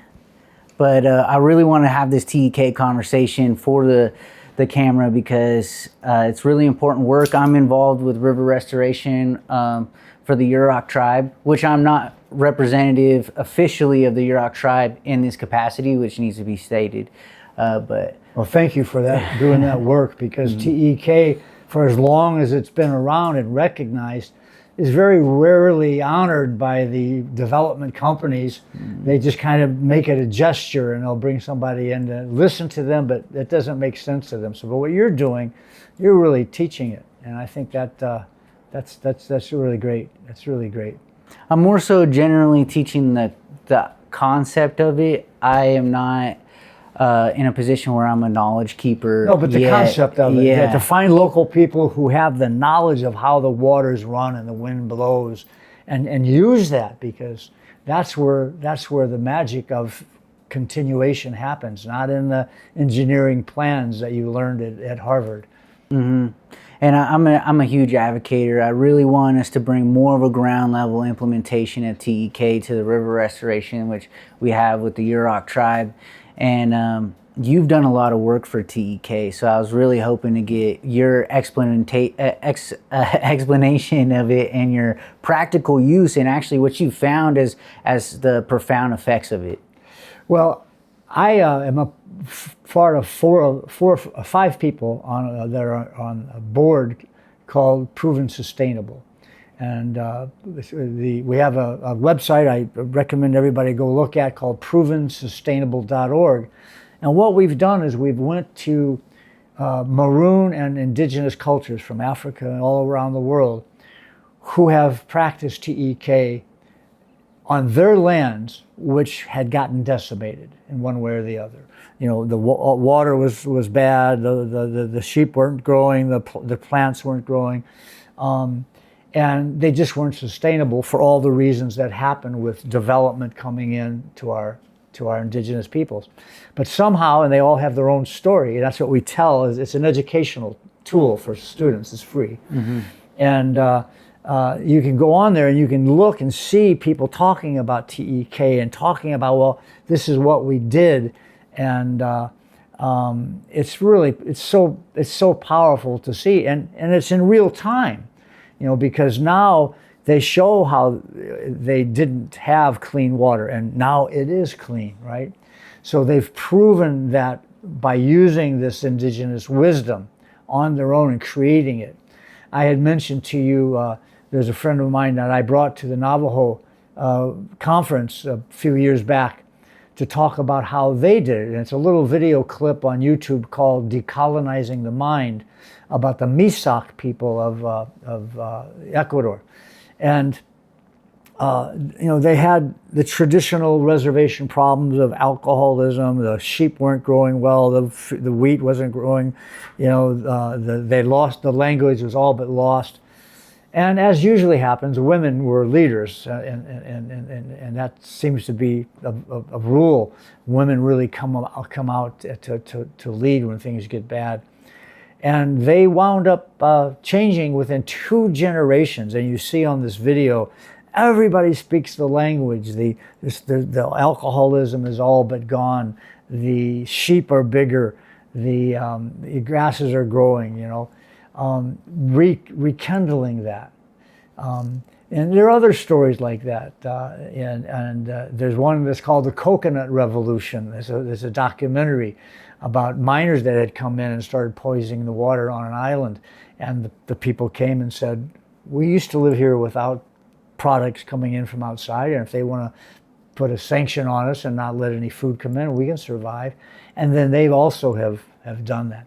But I really want to have this TEK conversation for the camera because it's really important work. I'm involved with river restoration for the Yurok tribe, which I'm not representative officially of the Yurok tribe in this capacity, which needs to be stated. Well, thank you for that, doing that work, because TEK, for as long as it's been around and recognized, is very rarely honored by the development companies. They just kind of make it a gesture, and they'll bring somebody in to listen to them, but it doesn't make sense to them. So, but what you're doing, you're really teaching it, and I think that that's really great. That's really great. I'm more so generally teaching the concept of it. I am not in a position where I'm a knowledge keeper. No, but the concept of it, yeah. To find local people who have the knowledge of how the waters run and the wind blows, and use that, because that's where the magic of continuation happens, not in the engineering plans that you learned at Harvard. Mm-hmm. And I'm a huge advocator. I really want us to bring more of a ground level implementation of TEK to the river restoration, which we have with the Yurok tribe. And you've done a lot of work for TEK, so I was really hoping to get your explanation of it and your practical use, and actually what you found as the profound effects of it. Well, I am a part of five people that are on a board called Proven Sustainable. And we have a website I recommend everybody go look at called provensustainable.org. And what we've done is we've went to maroon and indigenous cultures from Africa and all around the world who have practiced TEK on their lands, which had gotten decimated in one way or the other. You know, the water was bad, the sheep weren't growing, the plants weren't growing. And they just weren't sustainable for all the reasons that happen with development coming in to our indigenous peoples. But somehow, and they all have their own story, and that's what we tell, is it's an educational tool for students. It's free. Mm-hmm. And you can go on there and you can look and see people talking about TEK and talking about, well, this is what we did. And it's so powerful to see, and it's in real time. You know, because now they show how they didn't have clean water, and now it is clean, right? So they've proven that by using this indigenous wisdom on their own and creating it. I had mentioned to you, there's a friend of mine that I brought to the Navajo conference a few years back to talk about how they did it. And it's a little video clip on YouTube called Decolonizing the Mind, about the Misak people of Ecuador. And you know, they had the traditional reservation problems of alcoholism, the sheep weren't growing well, the wheat wasn't growing, you know, they lost, the language was all but lost. And as usually happens, women were leaders, and that seems to be a rule. Women really come out to lead when things get bad. And they wound up changing within 2 generations. And you see on this video, everybody speaks the language. The alcoholism is all but gone. The sheep are bigger. The grasses are growing, you know, rekindling that. And there are other stories like that. And there's one that's called the Coconut Revolution. There's a documentary about miners that had come in and started poisoning the water on an island. And the people came and said, we used to live here without products coming in from outside, and if they want to put a sanction on us and not let any food come in, we can survive. And then they also have done that.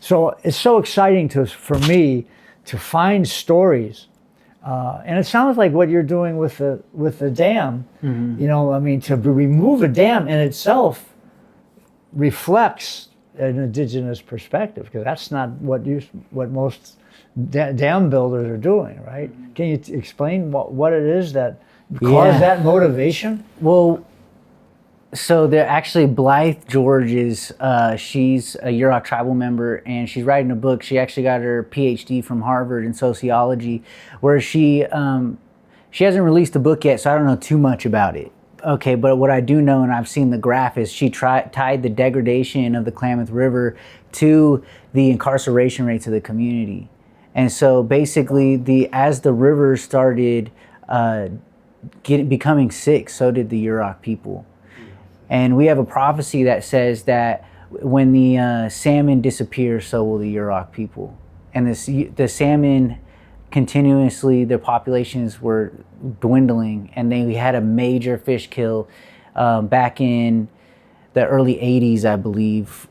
So it's so exciting for me to find stories, and it sounds like what you're doing with the dam. Mm-hmm. You know, I mean, to remove a dam in itself reflects an indigenous perspective, because that's not what most dam builders are doing, right? Can you explain what it is that caused that motivation? Well, so they're actually Blythe George is she's a Yurok tribal member, and she's writing a book. She actually got her PhD from Harvard in sociology, where she hasn't released a book yet, so I don't know too much about it. Okay, but what I do know, and I've seen the graph, is she tied the degradation of the Klamath River to the incarceration rates of the community. And so basically, as the river started becoming sick, so did the Yurok people. And we have a prophecy that says that when the salmon disappears, so will the Yurok people. And the salmon continuously, their populations were dwindling, and we had a major fish kill back in the early 80s, I believe.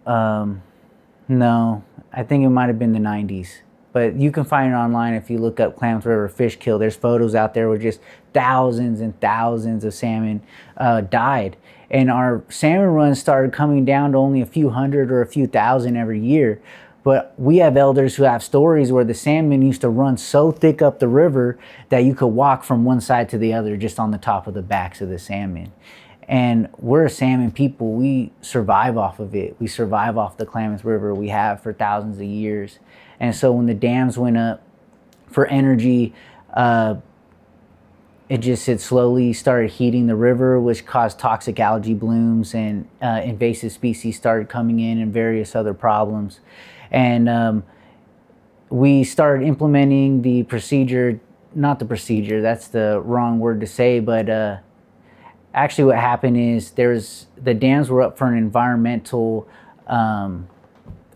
No, I think it might have been the 90s. But you can find it online if you look up Klamath River fish kill. There's photos out there where just thousands and thousands of salmon died. And our salmon runs started coming down to only a few hundred or a few thousand every year. But we have elders who have stories where the salmon used to run so thick up the river that you could walk from one side to the other just on the top of the backs of the salmon. And we're a salmon people. We survive off of it. We survive off the Klamath River. We have for thousands of years. And so when the dams went up for energy, it slowly started heating the river, which caused toxic algae blooms, and invasive species started coming in and various other problems. And we started implementing the procedure, not the procedure, that's the wrong word to say, but actually what happened is the dams were up for an environmental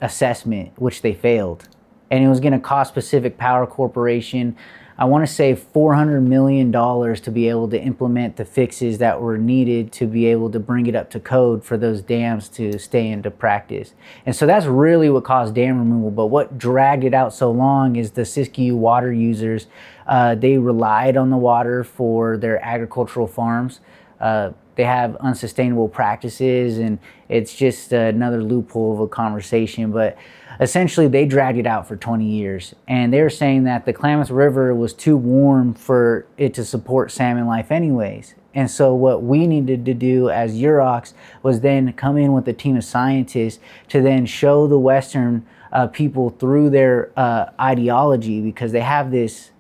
assessment, which they failed. And it was going to cost Pacific Power Corporation, I want to say $400 million to be able to implement the fixes that were needed to be able to bring it up to code for those dams to stay into practice. And so that's really what caused dam removal. But what dragged it out so long is the Siskiyou water users. They relied on the water for their agricultural farms. They have unsustainable practices, and it's just another loophole of a conversation. But essentially, they dragged it out for 20 years. And they were saying that the Klamath River was too warm for it to support salmon life anyways. And so what we needed to do as Yuroks was then come in with a team of scientists to then show the Western people through their ideology, because they have this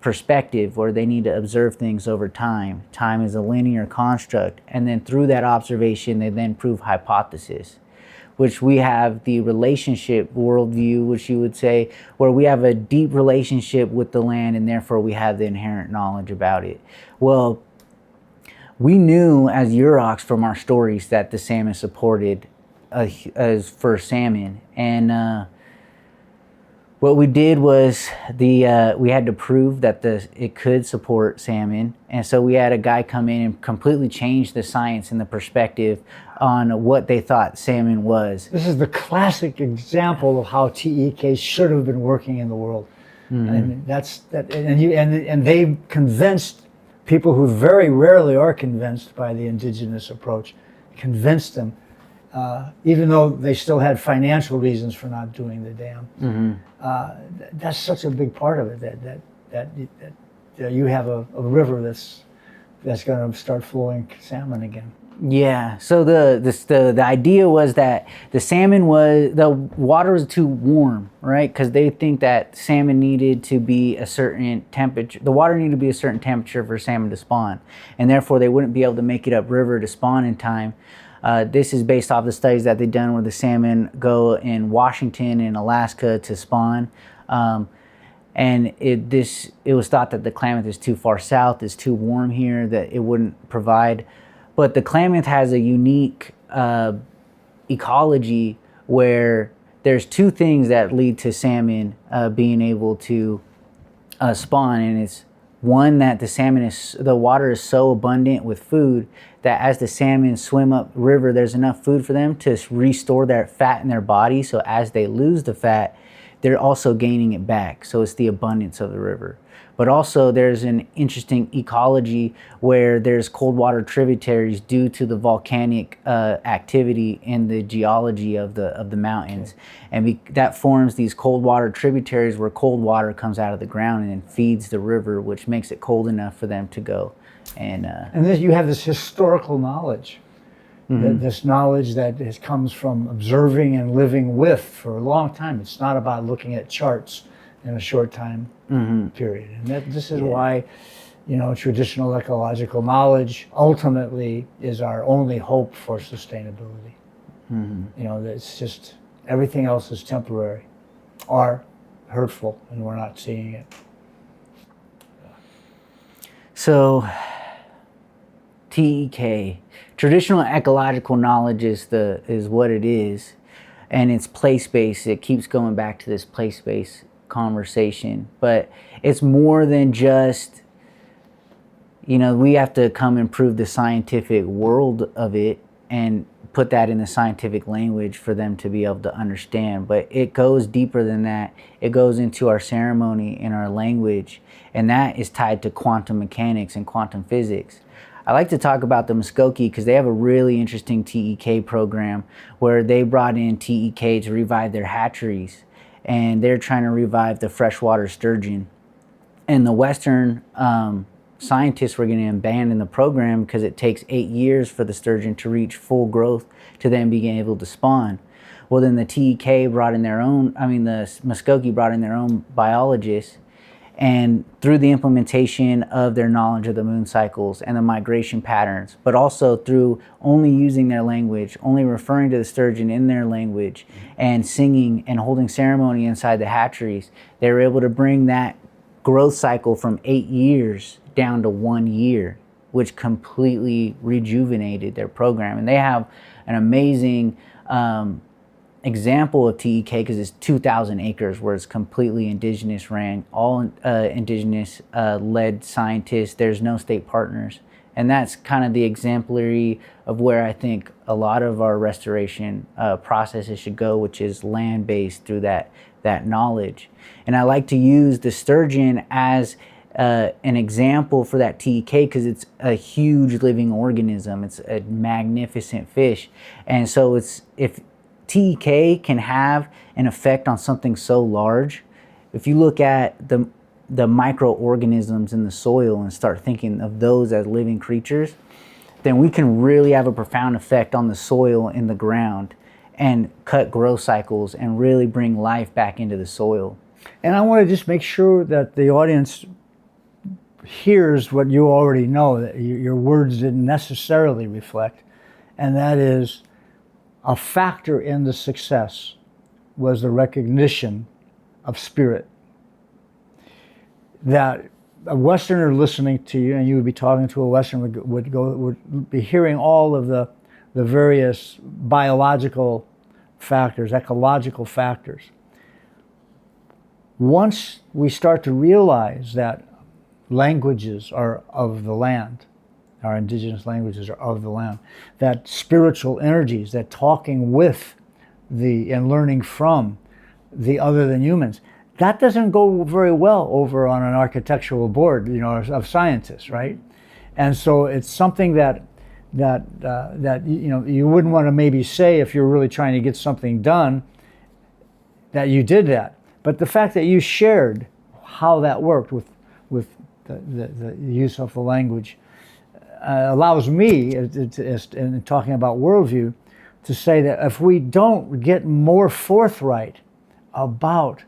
perspective where they need to observe things over time. Time is a linear construct. And then through that observation, they then prove hypothesis, which we have the relationship worldview, which you would say, where we have a deep relationship with the land, and therefore we have the inherent knowledge about it. Well, we knew as Yuroks from our stories that the salmon supported as for salmon. And what we did was we had to prove that it could support salmon. And so we had a guy come in and completely change the science and the perspective on what they thought salmon was. This is the classic example of how TEK should have been working in the world. Mm-hmm. And they convinced people who very rarely are convinced by the indigenous approach, convinced them, even though they still had financial reasons for not doing the dam. Mm-hmm. That's such a big part of it, that you have a river that's going to start flowing salmon again. Yeah. So the idea was that the water was too warm, right? Because they think that salmon needed to be a certain temperature. The water needed to be a certain temperature for salmon to spawn, and therefore they wouldn't be able to make it upriver to spawn in time. This is based off the studies that they've done where the salmon go in Washington and Alaska to spawn. And it was thought that the Klamath is too far south, it's too warm here, that it wouldn't provide. But the Klamath has a unique ecology where there's two things that lead to salmon being able to spawn, and it's One, that the water is so abundant with food that as the salmon swim up river, there's enough food for them to restore their fat in their body. So as they lose the fat, they're also gaining it back. So it's the abundance of the river. But also there's an interesting ecology where there's cold water tributaries due to the volcanic activity in the geology of the mountains. And that forms these cold water tributaries where cold water comes out of the ground and then feeds the river, which makes it cold enough for them to go. And then you have this historical knowledge, this knowledge that comes from observing and living with for a long time. It's not about looking at charts in a short time period. And this is why, traditional ecological knowledge ultimately is our only hope for sustainability. It's just, everything else is temporary or hurtful, and we're not seeing it. So, TEK, traditional ecological knowledge is what it is, and it's place-based. It keeps going back to this place-based conversation, but it's more than just, we have to come and prove the scientific world of it and put that in the scientific language for them to be able to understand. But it goes deeper than that. It goes into our ceremony and our language, and that is tied to quantum mechanics and quantum physics. I like to talk about the Muskokie because they have a really interesting TEK program where they brought in TEK to revive their hatcheries, and they're trying to revive the freshwater sturgeon. And the Western scientists were getting abandoned the program because it takes 8 years for the sturgeon to reach full growth to then being able to spawn. Well, then the TEK brought in their own, the Muskokie brought in their own biologists, and through the implementation of their knowledge of the moon cycles and the migration patterns, but also through only using their language, only referring to the sturgeon in their language, and singing and holding ceremony inside the hatcheries, they were able to bring that growth cycle from 8 years down to 1 year, which completely rejuvenated their program. And they have an amazing example of TEK because it's 2,000 acres where it's completely indigenous ran, all indigenous led scientists. There's no state partners. And that's kind of the exemplary of where I think a lot of our restoration processes should go, which is land-based through that knowledge. And I like to use the sturgeon as an example for that TEK because it's a huge living organism. It's a magnificent fish. And so if TEK can have an effect on something so large, if you look at the microorganisms in the soil and start thinking of those as living creatures, then we can really have a profound effect on the soil in the ground and cut growth cycles and really bring life back into the soil. And I want to just make sure that the audience hears what you already know, that your words didn't necessarily reflect, and that is a factor in the success was the recognition of spirit. That a Westerner listening to you, and you would be talking to a Westerner, would be hearing all of the various biological factors, ecological factors. Once we start to realize that languages are of the land, our indigenous languages are of the land, that spiritual energies, that talking with and learning from the other than humans, that doesn't go very well over on an architectural board, of scientists, right? And so it's something that you wouldn't want to maybe say if you're really trying to get something done that you did that. But the fact that you shared how that worked with the use of the language allows me, in talking about worldview, to say that if we don't get more forthright about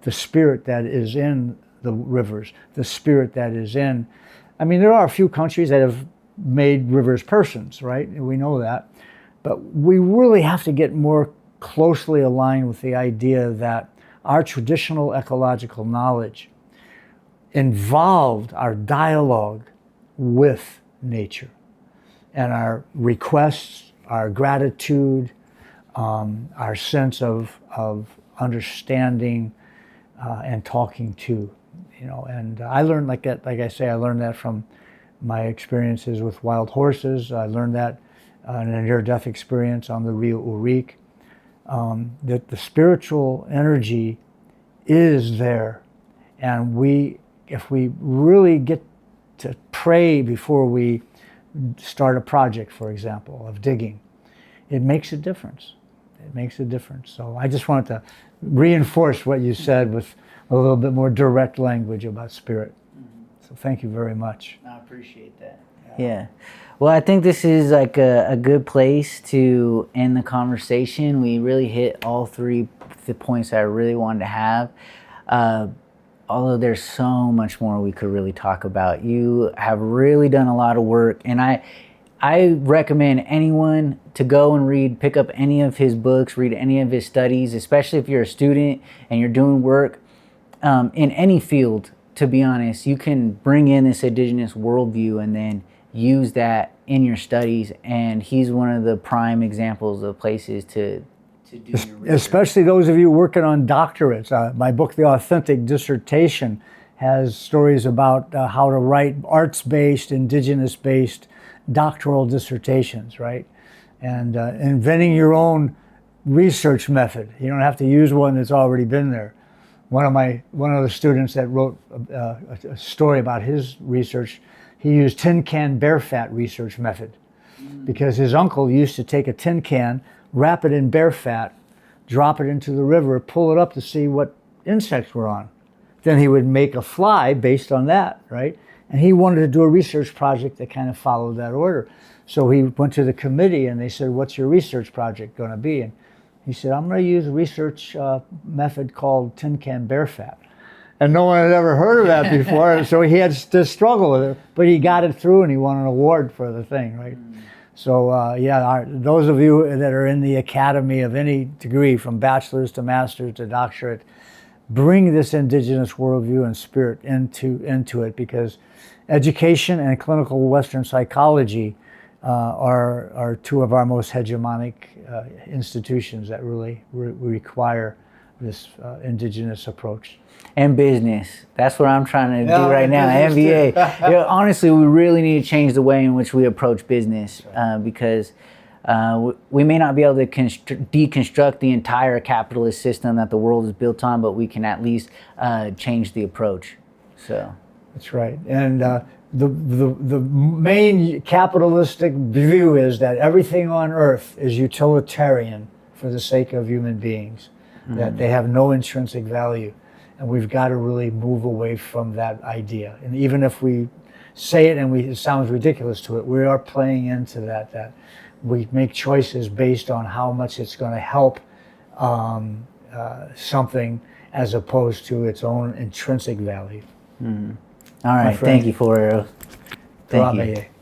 the spirit that is in the rivers, the spirit that is in, there are a few countries that have made rivers persons, right? We know that. But we really have to get more closely aligned with the idea that our traditional ecological knowledge involved our dialogue with nature and our requests, our gratitude, our sense of understanding and talking to. you know. And I learned like that, like I say, I learned that from my experiences with wild horses. I learned that in a near-death experience on the Rio Urik, that the spiritual energy is there, and if we really get to pray before we start a project, for example, of digging, it makes a difference. It makes a difference. So I just wanted to reinforce what you said with a little bit more direct language about spirit. So thank you very much. I appreciate that. Yeah. Well, I think this is like a good place to end the conversation. We really hit all three the points that I really wanted to have. Although there's so much more we could really talk about. You have really done a lot of work, and I recommend anyone to go and pick up any of his books, read any of his studies, especially if you're a student and you're doing work in any field. To be honest, you can bring in this indigenous worldview and then use that in your studies, and he's one of the prime examples of places to do your research. Especially those of you working on doctorates. My book, The Authentic Dissertation, has stories about how to write arts-based, indigenous-based doctoral dissertations, right? And inventing your own research method. You don't have to use one that's already been there. One of the students that wrote a story about his research, he used tin can bear fat research method, because his uncle used to take a tin can, wrap it in bear fat, drop it into the river, pull it up to see what insects were on. Then he would make a fly based on that, right? And he wanted to do a research project that kind of followed that order. So he went to the committee and they said, "What's your research project going to be?" And he said, "I'm going to use a research method called tin can bear fat." And no one had ever heard of that before, so he had to struggle with it. But he got it through and he won an award for the thing, right? So those of you that are in the academy of any degree, from bachelor's to master's to doctorate, bring this indigenous worldview and spirit into it, because education and clinical Western psychology are two of our most hegemonic institutions that really require this indigenous approach. And business. That's what I'm trying to do right now. MBA. Honestly, we really need to change the way in which we approach business, because we may not be able to deconstruct the entire capitalist system that the world is built on, but we can at least change the approach. So that's right. And the main capitalistic view is that everything on earth is utilitarian for the sake of human beings, that they have no intrinsic value. And we've got to really move away from that idea. And even if we say it and it sounds ridiculous to it, we are playing into that we make choices based on how much it's going to help something, as opposed to its own intrinsic value. All right, thank you for thank you.